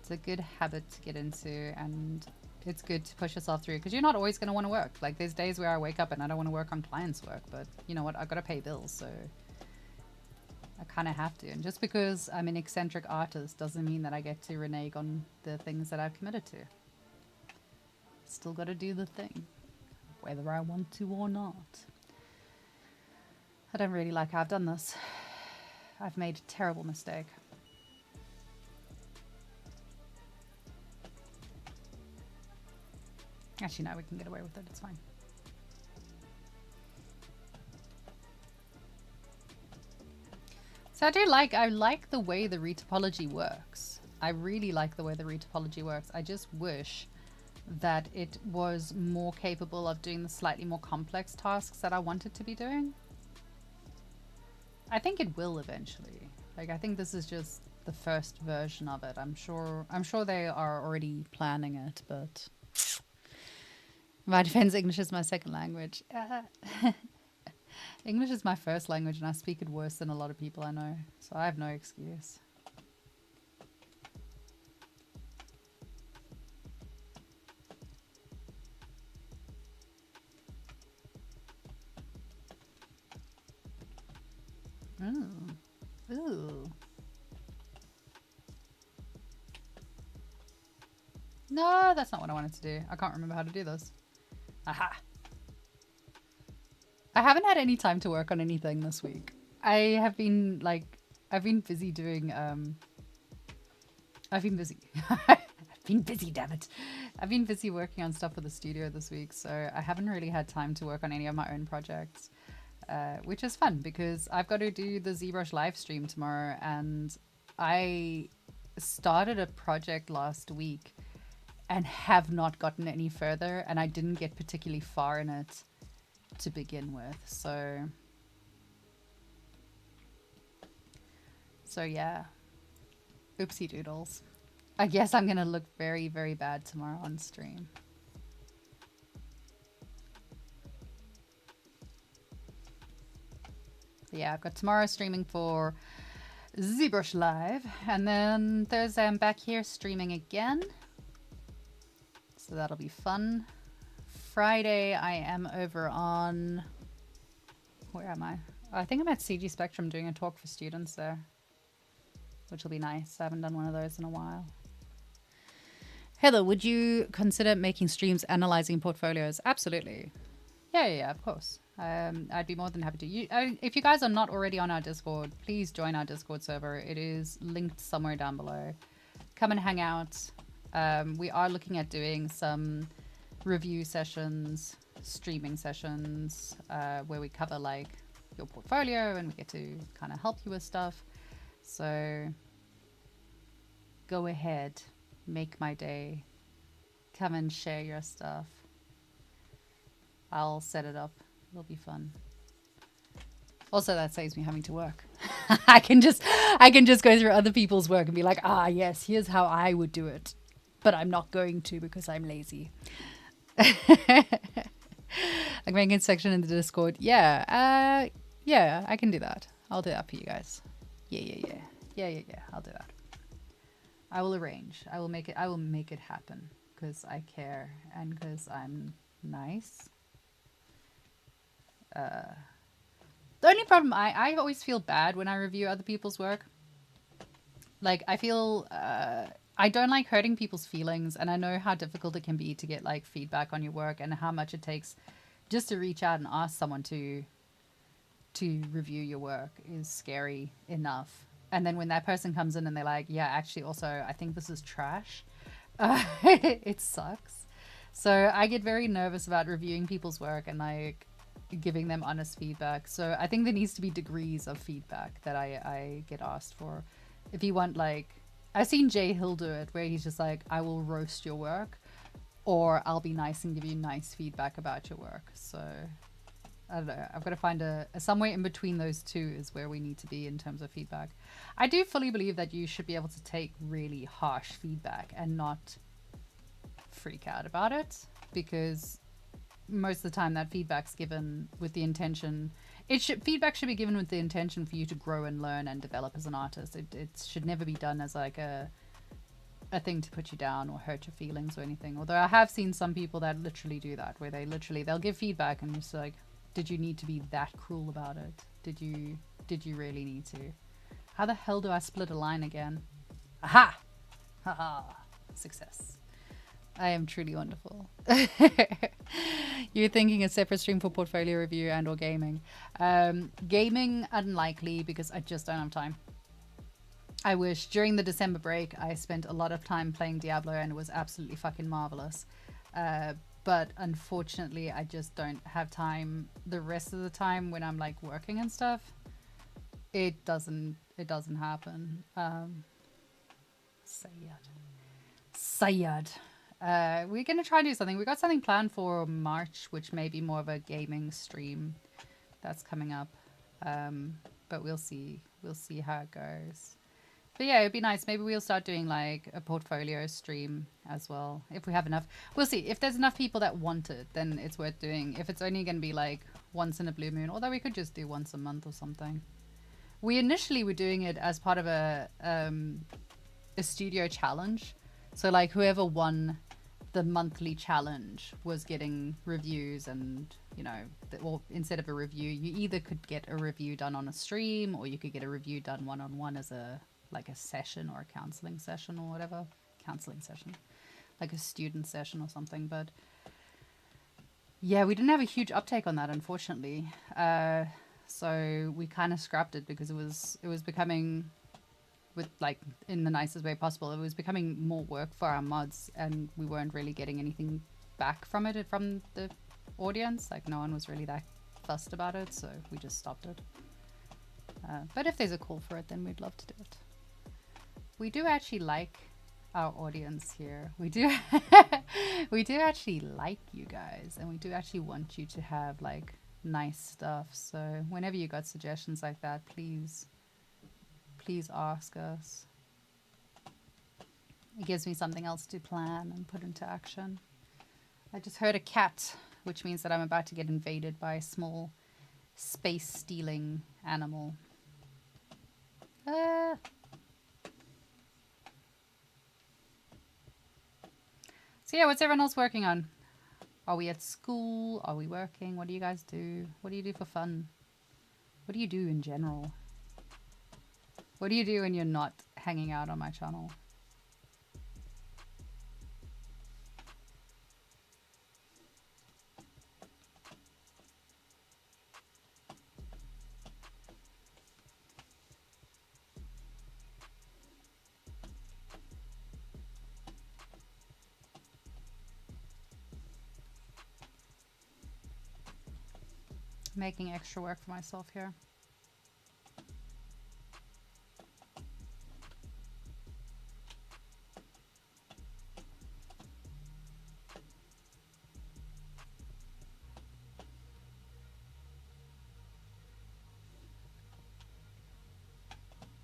It's a good habit to get into, and it's good to push yourself through, because you're not always going to want to work. Like, there's days where I wake up and I don't want to work on clients' work, but you know what? I've got to pay bills, so I kind of have to. And just because I'm an eccentric artist doesn't mean that I get to renege on the things that I've committed to. Still got to do the thing, whether I want to or not. I don't really like how I've done this. I've made a terrible mistake. Actually, no, we can get away with it. It's fine. So I like the way the retopology works. I really like the way the retopology works. I just wish that it was more capable of doing the slightly more complex tasks that I wanted to be doing. I think it will eventually. Like, I think this is just the first version of it. I'm sure they are already planning it, but my defense, English is my second language. English is my first language and I speak it worse than a lot of people I know, so I have no excuse. Ooh. No, that's not what I wanted to do. I can't remember how to do this. Aha. I haven't had any time to work on anything this week. I've been busy doing, I've been busy. I've been busy, damn it. I've been busy working on stuff for the studio this week, so I haven't really had time to work on any of my own projects, which is fun because I've got to do the Zbrush live stream tomorrow, and I started a project last week and have not gotten any further, and I didn't get particularly far in it to begin with, so yeah, oopsie doodles. I guess I'm gonna look very, very bad tomorrow on stream. But yeah, I've got tomorrow streaming for Zbrush Live, and then Thursday I'm back here streaming again, so that'll be fun. Friday I am over on, where am I? I think I'm at CG Spectrum doing a talk for students there, which will be nice. I haven't done one of those in a while. Heather, would you consider making streams analyzing portfolios? Absolutely. Yeah, of course. I'd be more than happy to. If you guys are not already on our Discord, please join our Discord server. It is linked somewhere down below. Come and hang out. We are looking at doing some review sessions, streaming sessions, where we cover like your portfolio and we get to kind of help you with stuff. So go ahead, make my day. Come and share your stuff. I'll set it up. It'll be fun. Also, that saves me having to work. I can just go through other people's work and be like, ah, yes, here's how I would do it. But I'm not going to because I'm lazy. Like making a section in the Discord. Yeah, I can do that. I'll do that for you guys. Yeah. I'll do that. I will arrange. I will make it happen because I care and because I'm nice. The only problem, I always feel bad when I review other people's work. Like, I feel, I don't like hurting people's feelings, and I know how difficult it can be to get, like, feedback on your work and how much it takes just to reach out and ask someone to review your work is scary enough. And then when that person comes in and they're like, yeah, actually, also, I think this is trash, it sucks. So I get very nervous about reviewing people's work and, like, giving them honest feedback. So I think there needs to be degrees of feedback that I get asked for. If you want, like, I've seen Jay Hill do it where he's just like, I will roast your work, or I'll be nice and give you nice feedback about your work. So I don't know, I've got to find a somewhere in between those two is where we need to be in terms of feedback. I do fully believe that you should be able to take really harsh feedback and not freak out about it, because most of the time that feedback's given with the intention, feedback should be given with the intention for you to grow and learn and develop as an artist. It should never be done as like a thing to put you down or hurt your feelings or anything. Although I have seen some people that literally do that, where they'll give feedback and just like, did you need to be that cruel about it? Did you really need to? How the hell do I split a line again? Aha! Haha! Success. I am truly wonderful. You're thinking a separate stream for portfolio review and or gaming. Gaming, unlikely, because I just don't have time. I wish. During the December break, I spent a lot of time playing Diablo and it was absolutely fucking marvelous. But unfortunately, I just don't have time the rest of the time when I'm like working and stuff. It doesn't happen. Sayad. We're gonna try and do something. We got something planned for March, which may be more of a gaming stream that's coming up. But we'll see. We'll see how it goes. But yeah, it'd be nice. Maybe we'll start doing like a portfolio stream as well. If we have enough. We'll see. If there's enough people that want it, then it's worth doing. If it's only going to be like once in a blue moon, although we could just do once a month or something. We initially were doing it as part of a studio challenge. So like whoever won the monthly challenge was getting reviews and, you know, or instead of a review, you either could get a review done on a stream or you could get a review done one-on-one as a like a session or a counseling session or whatever. Counseling session. Like a student session or something. But yeah, we didn't have a huge uptake on that, unfortunately. So we kind of scrapped it because it was becoming, with like in the nicest way possible, it was becoming more work for our mods and we weren't really getting anything back from it from the audience. Like no one was really that fussed about it, so we just stopped it. But if there's a call for it, then we'd love to do it. We do actually like our audience here. We do we do actually like you guys, and we do actually want you to have like nice stuff. So whenever you got suggestions like that, please ask us. It gives me something else to plan and put into action. I just heard a cat, which means that I'm about to get invaded by a small space stealing animal. So yeah, what's everyone else working on? Are we at school? Are we working? What do you guys do? What do you do for fun? What do you do in general? What do you do when you're not hanging out on my channel? Making extra work for myself here.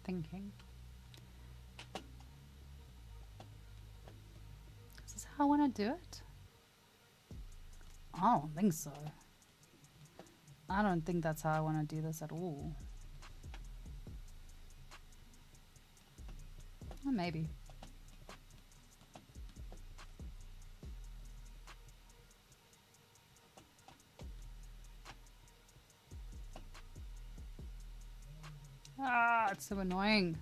Thinking. Is this how I want to do it? I don't think so. I don't think that's how I want to do this at all. Or maybe. Ah, it's so annoying.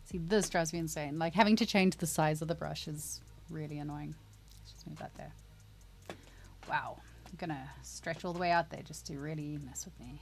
See, this drives me insane. Like, having to change the size of the brush is really annoying. Let's just move that there. Wow. I'm gonna stretch all the way out there just to really mess with me.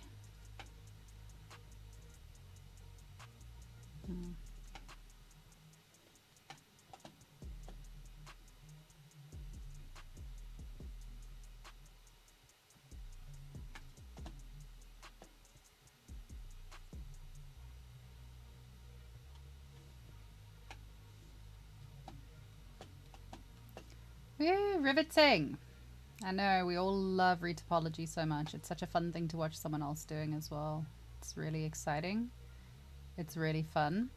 Woo, riveting. I know, we all love retopology so much. It's such a fun thing to watch someone else doing as well. It's really exciting. It's really fun.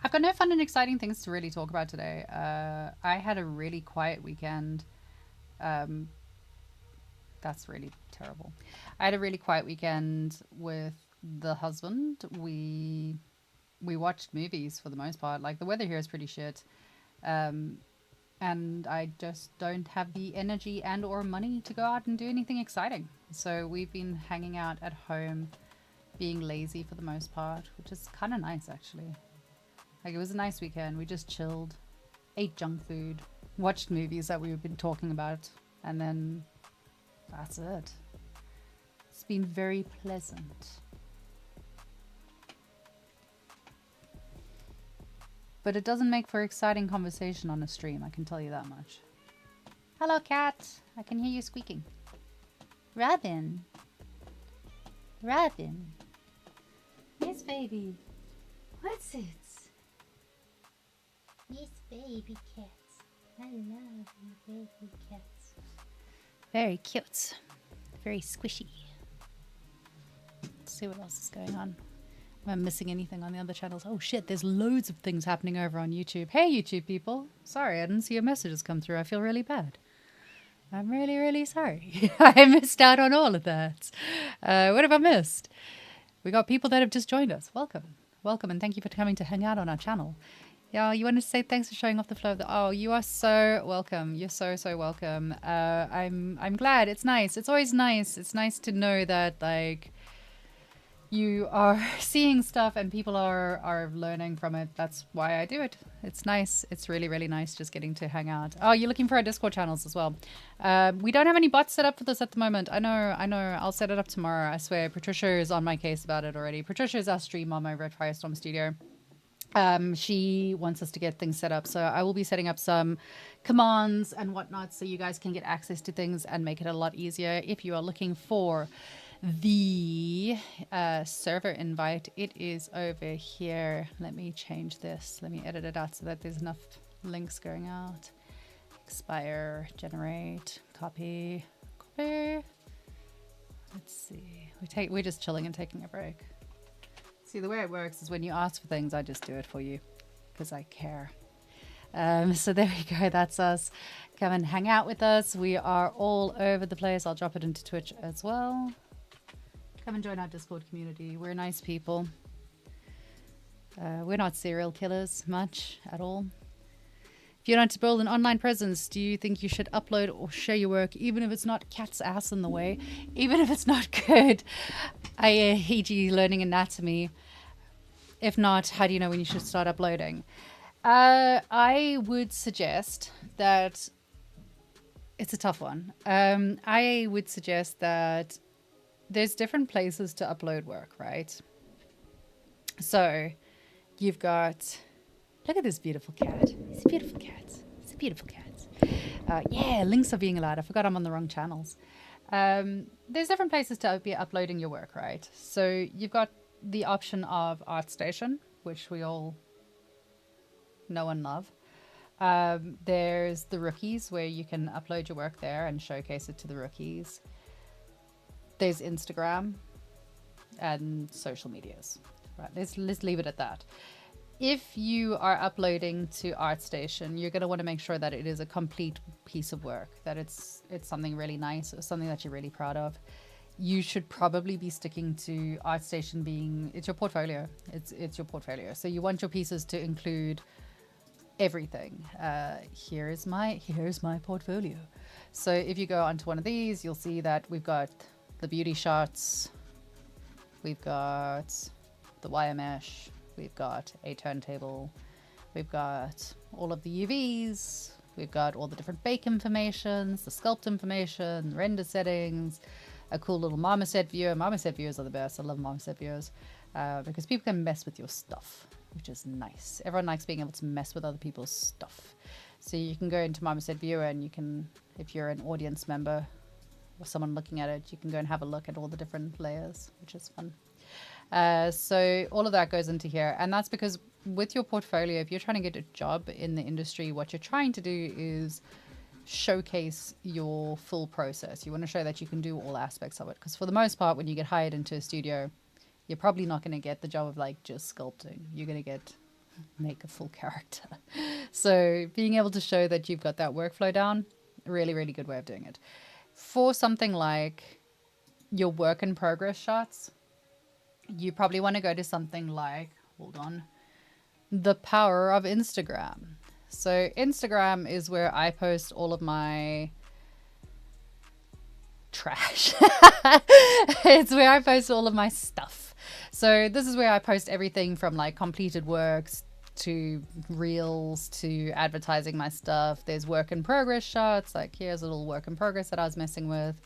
I've got no fun and exciting things to really talk about today. I had a really quiet weekend. That's really terrible. I had a really quiet weekend with the husband. We watched movies for the most part. Like, the weather here is pretty shit. And I just don't have the energy and or money to go out and do anything exciting. So we've been hanging out at home, being lazy for the most part, which is kind of nice, actually. Like, it was a nice weekend. We just chilled, ate junk food, watched movies that we've been talking about, and then that's it. It's been very pleasant. But it doesn't make for exciting conversation on a stream, I can tell you that much. Hello, cat. I can hear you squeaking. Robin. Robin. Yes, baby. What's it? Yes, baby cat. I love you, baby cat. Very cute. Very squishy. Let's see what else is going on. Am I missing anything on the other channels? Oh shit, there's loads of things happening over on YouTube. Hey, YouTube people. Sorry, I didn't see your messages come through. I feel really bad. I'm really, really sorry. I missed out on all of that. What have I missed? We got people that have just joined us. Welcome. Welcome, and thank you for coming to hang out on our channel. Yeah, you wanted to say thanks for showing off the flow of the... Oh, you are so welcome. You're so, so welcome. I'm glad. It's nice. It's always nice. It's nice to know that, like, you are seeing stuff and people are learning from it. That's why I do it. It's nice. It's really, really nice just getting to hang out. Oh, you're looking for our Discord channels as well. We don't have any bots set up for this at the moment. I know. I'll set it up tomorrow. I swear. Patricia is on my case about it already. Patricia is our stream on my Firestorm studio. She wants us to get things set up. So I will be setting up some commands and whatnot so you guys can get access to things and make it a lot easier. If you are looking for the server invite, it is over here. Let me change this. Let me edit it out so that there's enough links going out. Expire, generate, copy. Let's see. We're just chilling and taking a break. See, the way it works is when you ask for things, I just do it for you because I care. So there we go. That's us. Come and hang out with us. We are all over the place. I'll drop it into Twitch as well. Come and join our Discord community. We're nice people. We're not serial killers much at all. If you're not to build an online presence, do you think you should upload or share your work, even if it's not cat's ass in the way, even if it's not good, i.e. learning anatomy? If not, how do you know when you should start uploading? I would suggest that it's a tough one. I would suggest that there's different places to upload work, right? So you've got, look at this beautiful cat. It's a beautiful cat. It's a beautiful cat. Yeah, links are being allowed. I forgot I'm on the wrong channels. There's different places to be uploading your work, right? So you've got the option of ArtStation, which we all know and love. There's the rookies, where you can upload your work there and showcase it to the rookies. There's Instagram and social medias. Right, let's leave it at that. If you are uploading to ArtStation, you're going to want to make sure that it is a complete piece of work, that it's something really nice, or something that you're really proud of. You should probably be sticking to ArtStation being, it's your portfolio. It's your portfolio. So you want your pieces to include everything. Here's my portfolio. So if you go onto one of these, you'll see that we've got the beauty shots, we've got the wire mesh, we've got a turntable, we've got all of the UVs, we've got all the different bake informations, the sculpt information, render settings, a cool little marmoset viewer. Marmoset viewers are the best. I love marmoset viewers because people can mess with your stuff, which is nice. Everyone likes being able to mess with other people's stuff. So you can go into marmoset viewer and you can, if you're an audience member or someone looking at it, you can go and have a look at all the different layers, which is fun. So all of that goes into here. And that's because with your portfolio, if you're trying to get a job in the industry, what you're trying to do is showcase your full process. You want to show that you can do all aspects of it. Because for the most part, when you get hired into a studio, you're probably not going to get the job of like just sculpting. You're going to make a full character. So being able to show that you've got that workflow down, really, really good way of doing it. For something like your work in progress shots, you probably want to go to something like, hold on, the power of Instagram. So Instagram is where I post all of my trash. It's where I post all of my stuff. So this is where I post everything from like completed works, to reels to advertising my stuff. There's work in progress shots. Like here's a little work in progress that I was messing with.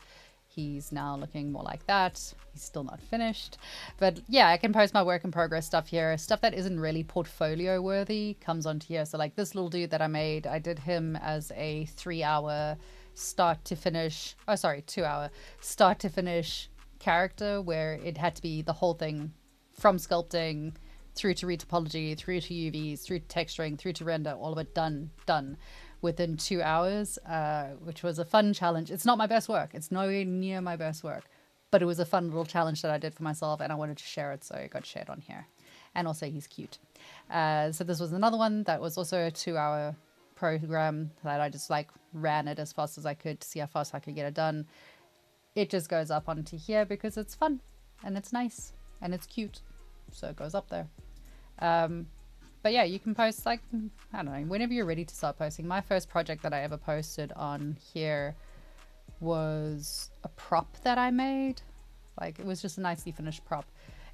He's now looking more like that. He's still not finished. But yeah, I can post my work in progress stuff here. Stuff that isn't really portfolio worthy comes onto here. So like this little dude that I made, I did him as a 3-hour start to finish. Oh, sorry, 2-hour start to finish character where it had to be the whole thing from sculpting through to retopology, through to UVs, through to texturing, through to render, all of it done within 2 hours, which was a fun challenge. It's not my best work. It's nowhere near my best work, but it was a fun little challenge that I did for myself and I wanted to share it, so it got shared on here. And also he's cute. So this was another one that was also a 2-hour program that I just like ran it as fast as I could to see how fast I could get it done. It just goes up onto here because it's fun and it's nice and it's cute. So it goes up there. But yeah, you can post like, I don't know, whenever you're ready to start posting. My first project that I ever posted on here was a prop that I made. Like it was just a nicely finished prop.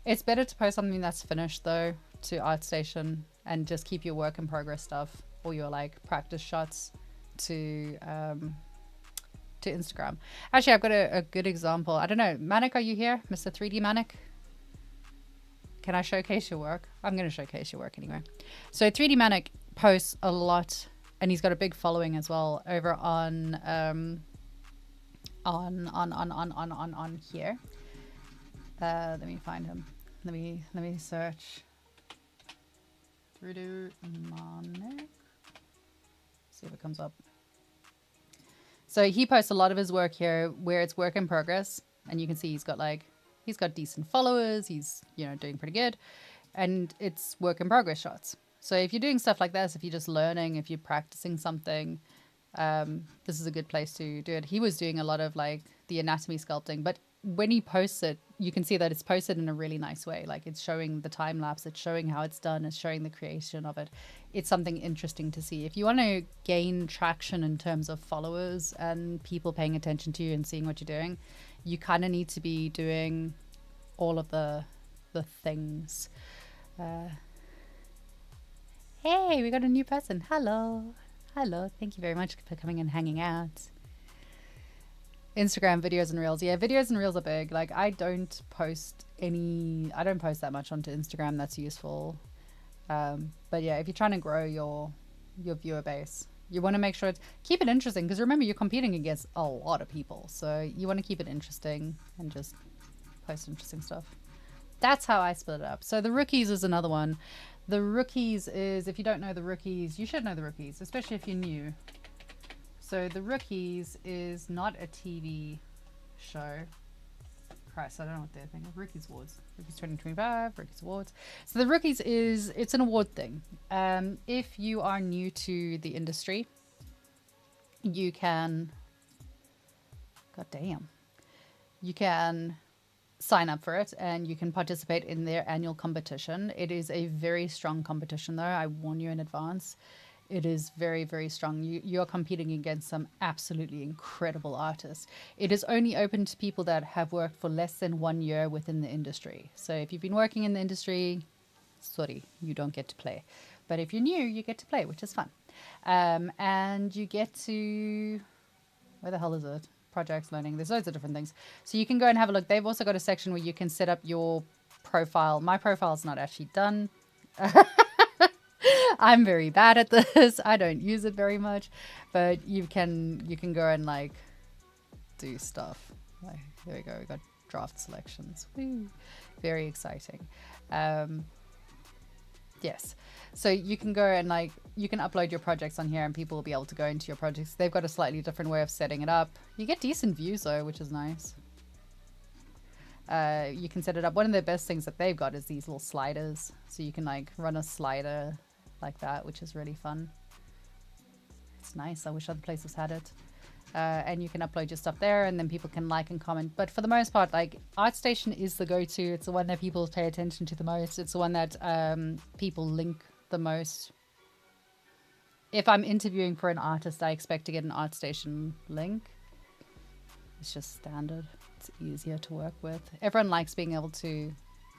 It's better to post something that's finished though to ArtStation and just keep your work in progress stuff or your like practice shots to Instagram. Actually, I've got a good example. I don't know, Manic, are you here? Mr. 3D Manic? Can I showcase your work? I'm going to showcase your work anyway. So 3D Manic posts a lot, and he's got a big following as well over on here. Let me find him. Let me search. 3D Manic. See if it comes up. So he posts a lot of his work here where it's work in progress, and you can see he's got decent followers. He's, you know, doing pretty good, and it's work in progress shots. So if you're doing stuff like this, if you're just learning, if you're practicing something, this is a good place to do it. He was doing a lot of like the anatomy sculpting, but when he posts it, you can see that it's posted in a really nice way. Like it's showing the time lapse, it's showing how it's done, it's showing the creation of it. It's something interesting to see. If you want to gain traction in terms of followers and people paying attention to you and seeing what you're doing, you kind of need to be doing all of the things. Hey, we got a new person. Hello. Thank you very much for coming and hanging out. Instagram videos and reels. Yeah, videos and reels are big. Like I don't post that much onto Instagram that's useful. But yeah, if you're trying to grow your viewer base, you want to make sure keep it interesting, because remember you're competing against a lot of people. So you want to keep it interesting and just post interesting stuff. That's how I split it up. So the rookies is another one. The rookies is, if you don't know the rookies, you should know the rookies, especially if you're new. So the rookies is not a TV show. Christ, I don't know what they're thinking. Rookies Awards. Rookies 2025, Rookies Awards. So the Rookies it's an award thing. If you are new to the industry, you can, you can sign up for it and you can participate in their annual competition. It is a very strong competition though. I warn you in advance. It is very, very strong. You're competing against some absolutely incredible artists. It is only open to people that have worked for less than 1 year within the industry. So if you've been working in the industry, sorry, you don't get to play. But if you're new, you get to play, which is fun. And you get to, where the hell is it? Projects, learning. There's loads of different things. So you can go and have a look. They've also got a section where you can set up your profile. My profile is not actually done. I'm very bad at this. I don't use it very much, but you can go and like do stuff. Like, here we go. We got draft selections. Woo. Very exciting. Yes. So you can go and like, you can upload your projects on here and people will be able to go into your projects. They've got a slightly different way of setting it up. You get decent views though, which is nice. You can set it up. One of the best things that they've got is these little sliders. So you can like run a slider like that, which is really fun. It's nice. I wish other places had it. And you can upload your stuff there and then people can like and comment. But for the most part, like ArtStation is the go-to. It's the one that people pay attention to the most. It's the one that people link the most. If I'm interviewing for an artist, I expect to get an ArtStation link. It's just standard. It's easier to work with. Everyone likes being able to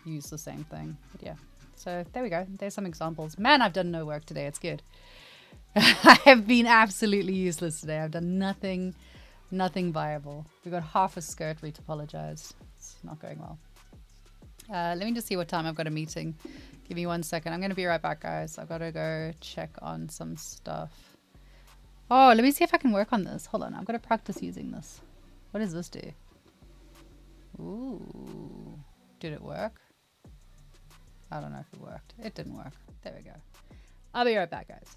use the same thing. But yeah. So there we go. There's some examples. Man, I've done no work today. It's good. I have been absolutely useless today. I've done nothing viable. We got half a skirt retopologized. It's not going well. Let me just see what time I've got a meeting. Give me 1 second. I'm going to be right back, guys. I've got to go check on some stuff. Oh, let me see if I can work on this. Hold on. I've got to practice using this. What does this do? Ooh. Did it work? I don't know if it worked. It didn't work. There we go. I'll be right back, guys.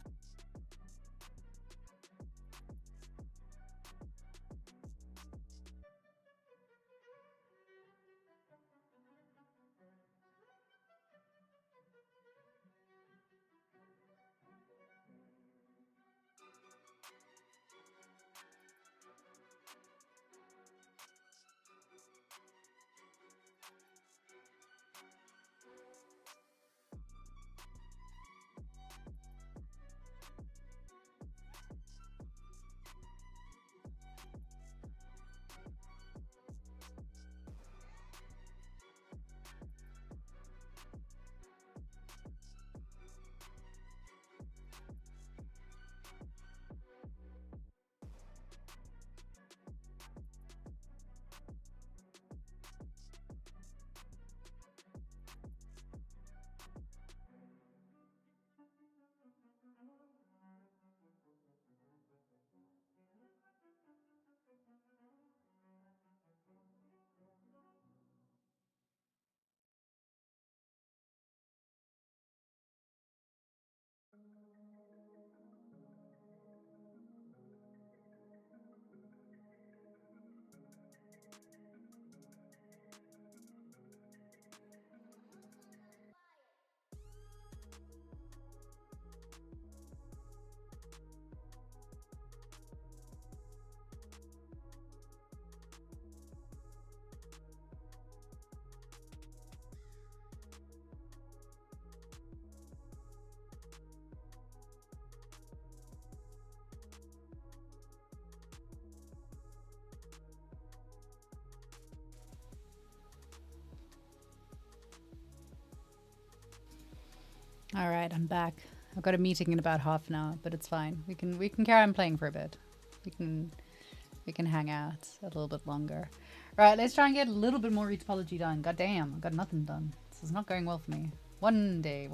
All right, I'm back. I've got a meeting in about half an hour, but it's fine. We can carry on playing for a bit. We can hang out a little bit longer. All right, let's try and get a little bit more retopology done. God damn, I've got nothing done. This is not going well for me. One day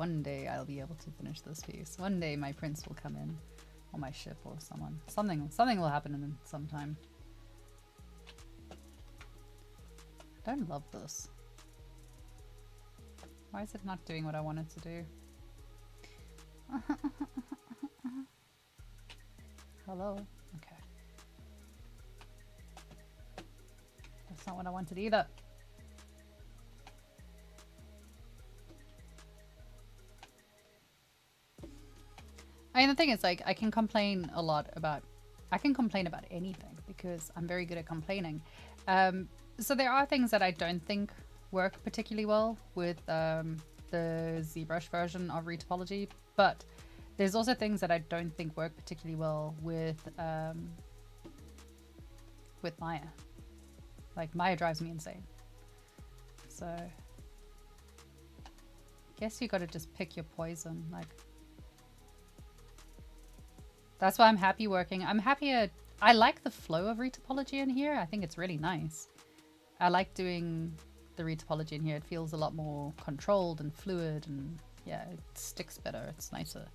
I'll be able to finish this piece. One day my prince will come in, or my ship, or someone. Something will happen in some time. I don't love this. Why is it not doing what I want it to do? Hello? Okay. That's not what I wanted either. I mean, the thing is, like, I can complain about anything because I'm very good at complaining. So there are things that I don't think work particularly well with the Zbrush version of Retopology, but there's also things that I don't think work particularly well with Maya. Like, Maya drives me insane. So I guess you gotta just pick your poison. Like, that's why I'm happy working. I like the flow of Retopology in here. I think it's really nice. I like doing the Retopology in here. It feels a lot more controlled and fluid, and yeah, it sticks better. It's nicer.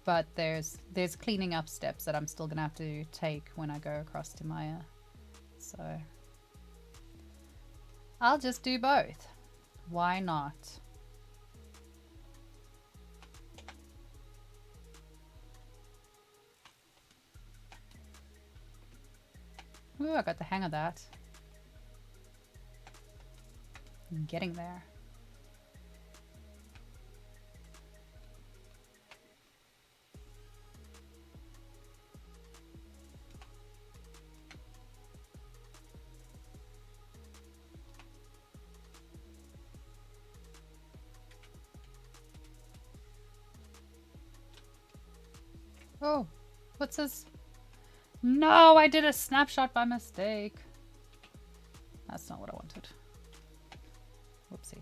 But there's cleaning up steps that I'm still gonna have to take when I go across to Maya. So I'll just do both. Why not? Ooh, I got the hang of that. I'm getting there. Oh, what's this? No, I did a snapshot by mistake. That's not what I wanted. Whoopsie.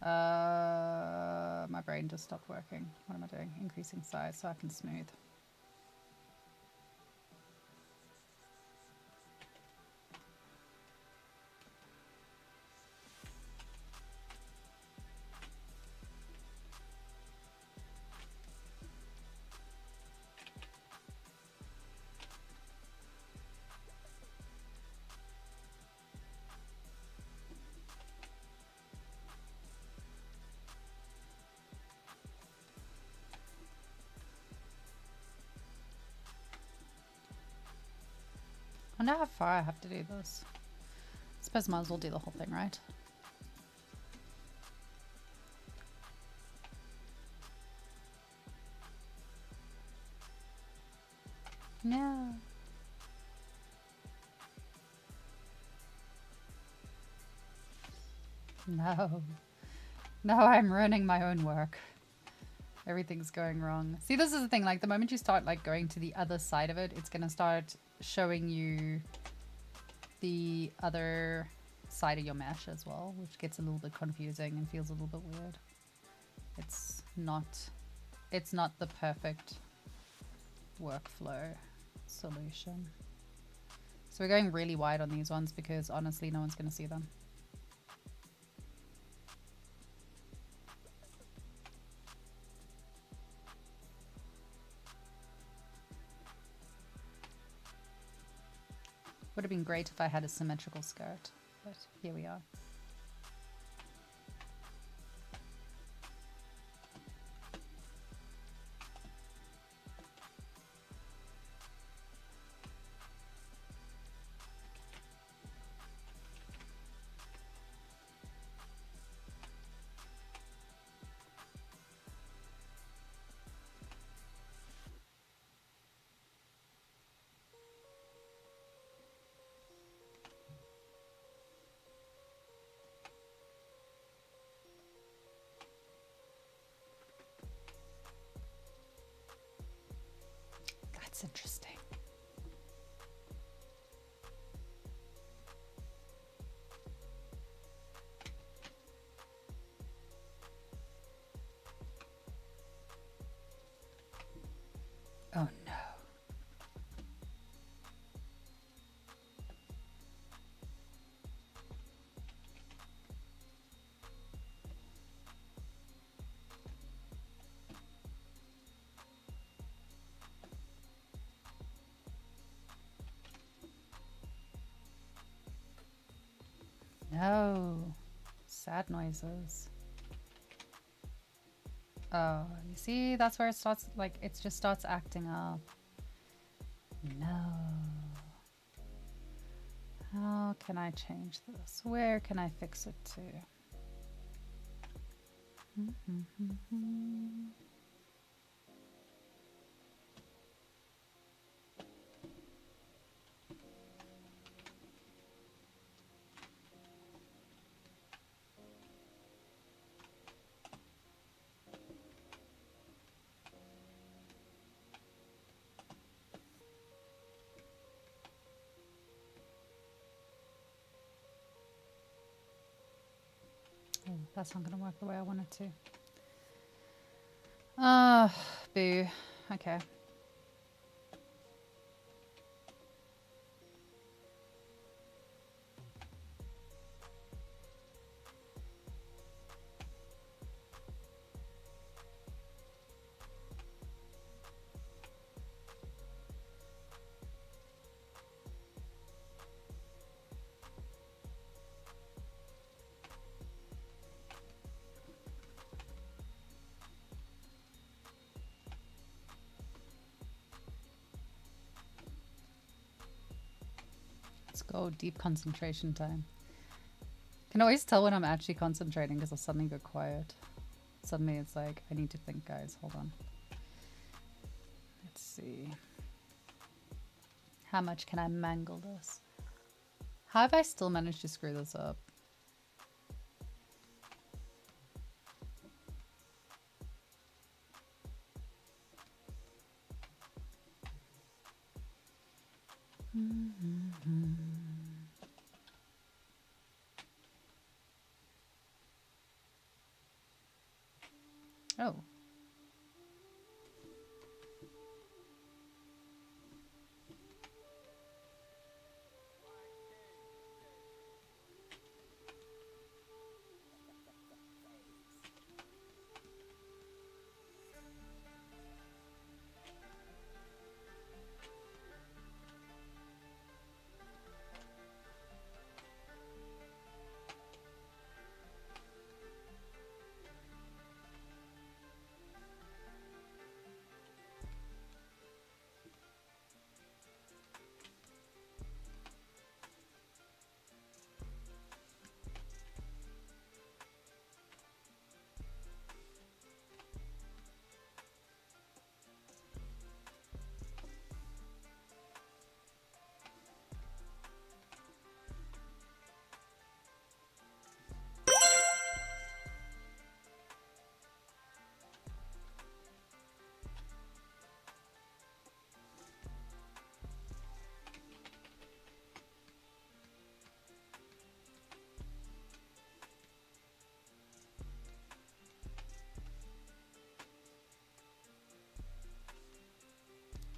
My brain just stopped working. What am I doing? Increasing size so I can smooth. I wonder how far I have to do this. I suppose might as well do the whole thing, right? No. No. No, I'm ruining my own work. Everything's going wrong. See, this is the thing. Like, the moment you start, like, going to the other side of it, it's going to start showing you the other side of your mesh as well, which gets a little bit confusing and feels a little bit weird. It's not the perfect workflow solution. So we're going really wide on these ones because honestly, no one's going to see them. Would have been great if I had a symmetrical skirt, but here we are. That's interesting. Oh no. No. Sad noises. Oh, you see, that's where it starts, like, it just starts acting up. No. How can I change this? Where can I fix it to? Oh, that's not going to work the way I want it to. Ah, boo. Okay. Let's go. Deep concentration time. Can always tell when I'm actually concentrating because I'll suddenly go quiet. Suddenly it's like, I need to think, guys. Hold on. Let's see. How much can I mangle this? How have I still managed to screw this up? Oh.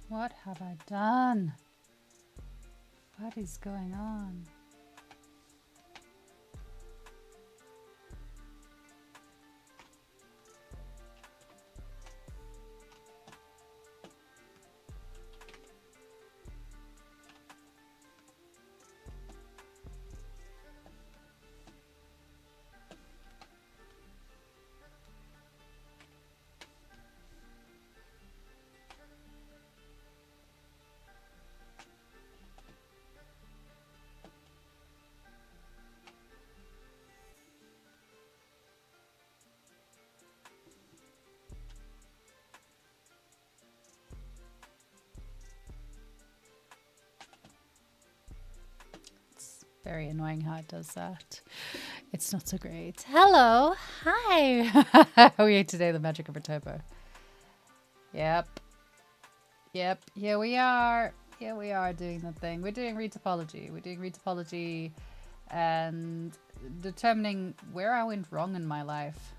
What have I done? What is going on? Very annoying how it does that. It's not so great. Hello. Hi. How are you today? The magic of Retopo. Yep. Yep. Here we are. Here we are doing the thing. We're doing retopology. We're doing retopology and determining where I went wrong in my life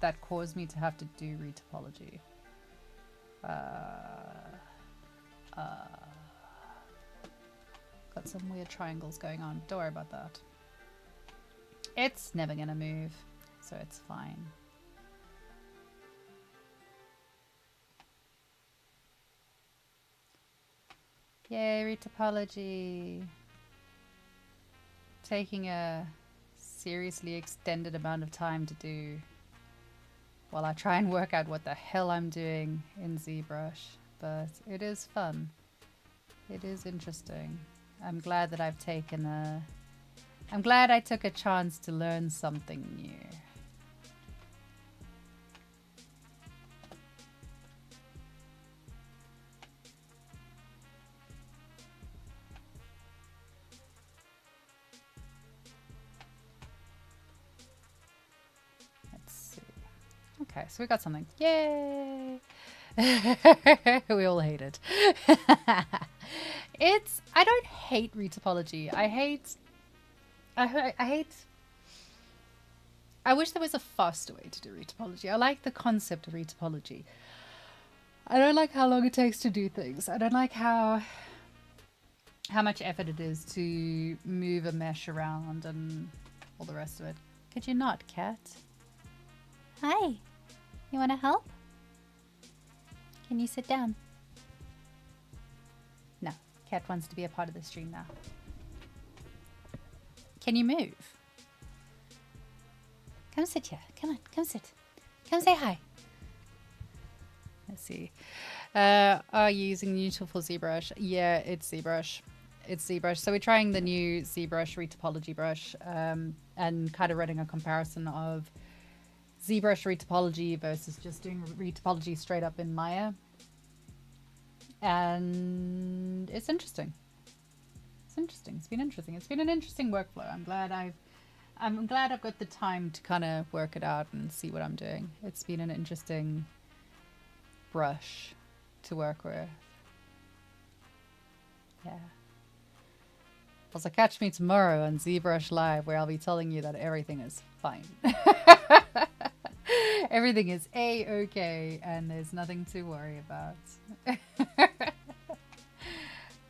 that caused me to have to do retopology. Got some weird triangles going on. Don't worry about that. It's never gonna move, so it's fine. Yay, retopology. Taking a seriously extended amount of time to do while I try and work out what the hell I'm doing in Zbrush, but it is fun. It is interesting. I'm glad that I've taken a... I'm glad I took a chance to learn something new. Let's see. Okay, so we got something. Yay! We all hate it. I don't hate retopology. I wish there was a faster way to do retopology. I like the concept of retopology. I don't like how long it takes to do things. I don't like how much effort it is to move a mesh around and all the rest of it. Could you not, cat? Hi. You want to help? Can you sit down? No. Cat wants to be a part of the stream now. Can you move? Come sit here. Come on, come sit. Come say hi. Let's see. Are you using neutral for ZBrush? Yeah, it's ZBrush. It's ZBrush. So we're trying the new ZBrush retopology brush and kind of running a comparison of ZBrush retopology versus just doing retopology straight up in Maya. And it's interesting. It's interesting. It's been interesting. It's been an interesting workflow. I'm glad I've got the time to kind of work it out and see what I'm doing. It's been an interesting brush to work with. Yeah. Also, catch me tomorrow on ZBrush Live, where I'll be telling you that everything is fine. Everything is A-okay, and there's nothing to worry about.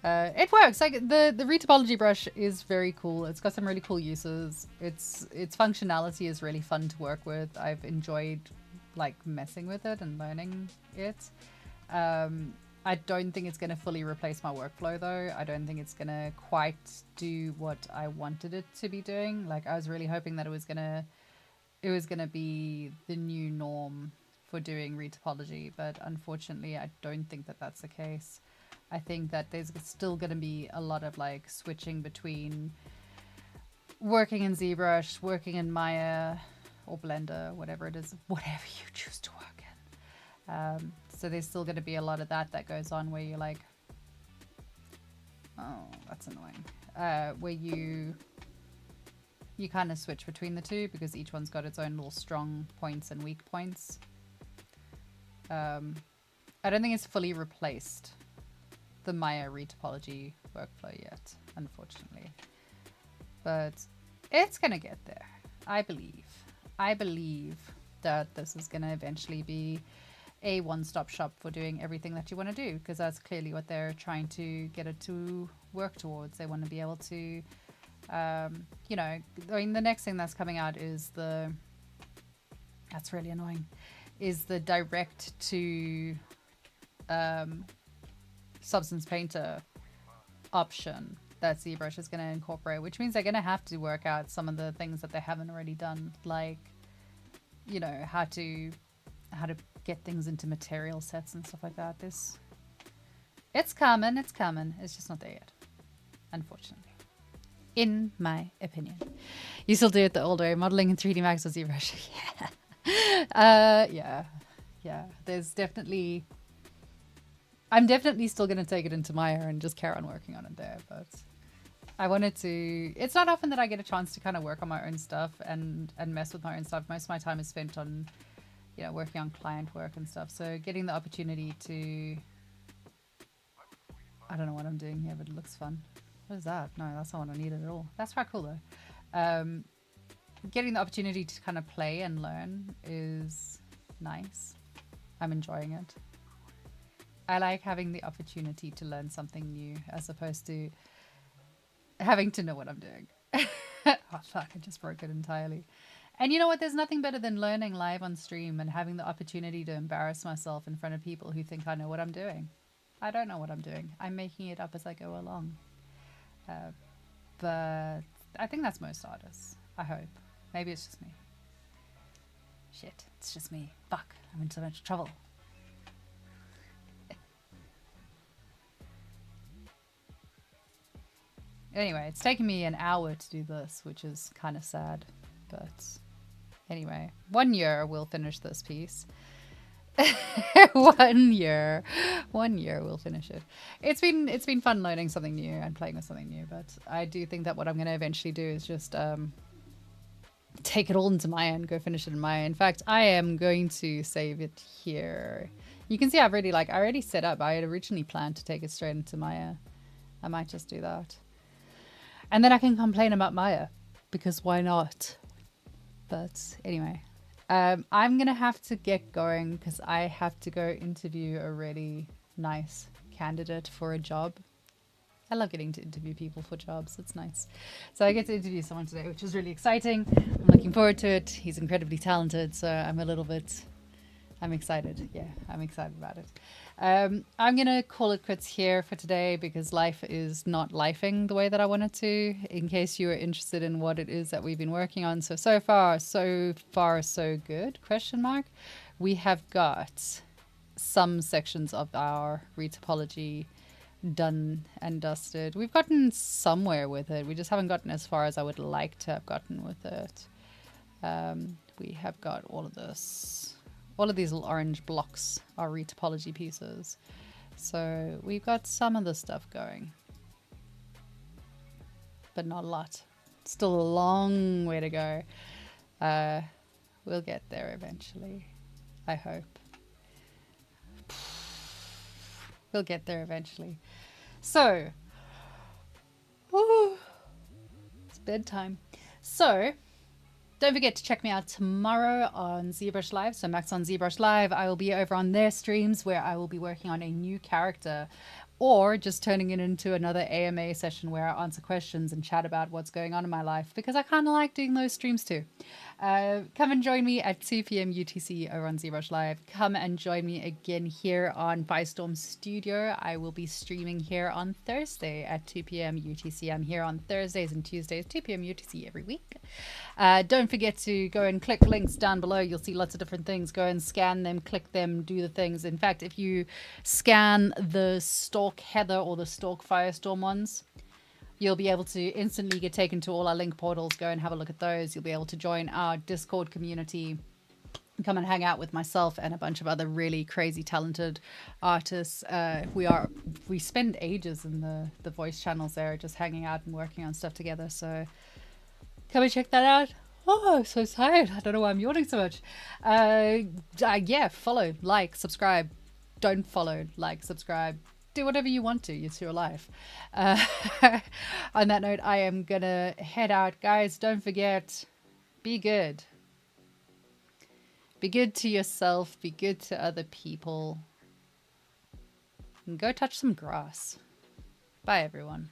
It works. Like the retopology brush is very cool. It's got some really cool uses. Its functionality is really fun to work with. I've enjoyed like messing with it and learning it. I don't think it's going to fully replace my workflow though. I don't think it's going to quite do what I wanted it to be doing. Like I was really hoping that it was going to be the new norm for doing retopology, but unfortunately I don't think that that's the case. I think that there's still going to be a lot of like switching between working in Zbrush, working in Maya or Blender, whatever it is, whatever you choose to work in. So there's still going to be a lot of that goes on where you're like, oh, that's annoying. Where you kind of switch between the two because each one's got its own little strong points and weak points. I don't think it's fully replaced the Maya retopology workflow yet, unfortunately. But it's gonna get there. I believe that this is gonna eventually be a one-stop shop for doing everything that you want to do, because that's clearly what they're trying to get it to work towards. They want to be able to, you know, I mean, the next thing that's coming out is that's really annoying, is the direct to Substance Painter option that Zbrush is going to incorporate, which means they're going to have to work out some of the things that they haven't already done, like, you know, how to get things into material sets and stuff like that. It's coming, it's just not there yet, unfortunately, in my opinion. You still do it the old way, modeling in 3D Max or Zbrush. Yeah, there's definitely, I'm definitely still going to take it into Maya and just carry on working on it there, but I wanted to, it's not often that I get a chance to kind of work on my own stuff and mess with my own stuff. Most of my time is spent on, you know, working on client work and stuff. So getting the opportunity to, I don't know what I'm doing here, but it looks fun. What is that? No, that's not what I needed at all. That's quite cool though. Getting the opportunity to kind of play and learn is nice. I'm enjoying it. I like having the opportunity to learn something new as opposed to having to know what I'm doing. Oh fuck, I just broke it entirely. And you know what? There's nothing better than learning live on stream and having the opportunity to embarrass myself in front of people who think I know what I'm doing. I don't know what I'm doing. I'm making it up as I go along. But I think that's most artists. I hope. Maybe it's just me. Shit, it's just me. Fuck, I'm in so much trouble. Anyway, it's taken me an hour to do this, which is kind of sad. But anyway, 1 year we'll finish this piece. 1 year. 1 year we'll finish it. It's been fun learning something new and playing with something new, but I do think that what I'm going to eventually do is just take it all into Maya and go finish it in Maya. In fact, I am going to save it here. You can see I already set up. I had originally planned to take it straight into Maya. I might just do that. And then I can complain about Maya, because why not? But anyway, I'm going to have to get going because I have to go interview a really nice candidate for a job. I love getting to interview people for jobs. It's nice. So I get to interview someone today, which is really exciting. I'm looking forward to it. He's incredibly talented, so I'm excited. Yeah, I'm excited about it. I'm going to call it quits here for today because life is not lifing the way that I want it to, in case you are interested in what it is that we've been working on. So far, so good, question mark. We have got some sections of our retopology done and dusted. We've gotten somewhere with it. We just haven't gotten as far as I would like to have gotten with it. We have got all of this. All of these little orange blocks are retopology pieces. So we've got some of the stuff going, but not a lot. Still a long way to go. We'll get there eventually, I hope. We'll get there eventually. So, it's bedtime. So, Don't forget to check me out tomorrow on Zbrush Live. So Max on Zbrush Live. I will be over on their streams where I will be working on a new character, or just turning it into another AMA session where I answer questions and chat about what's going on in my life, because I kind of like doing those streams too. Come and join me at 2 p.m. UTC over on Zbrush Live. Come and join me again here on Firestorm Studio. I will be streaming here on Thursday at 2 p.m. UTC. I'm here on Thursdays and Tuesdays, 2 p.m. UTC every week. Don't forget to go and click links down below. You'll see lots of different things. Go and scan them, click them, do the things. In fact, if you scan the Stalk Heather or the Stalk Firestorm ones, you'll be able to instantly get taken to all our link portals. Go and have a look at those. You'll be able to join our Discord community, come and hang out with myself and a bunch of other really crazy talented artists. We spend ages in the voice channels there, just hanging out and working on stuff together. So come and check that out. Oh, I'm so tired. I don't know why I'm yawning so much. Yeah, follow, like, subscribe. Don't follow, like, subscribe. Do whatever you want to. It's your life. On that note, I am gonna head out. Guys, don't forget, be good. Be good to yourself. Be good to other people. And go touch some grass. Bye, everyone.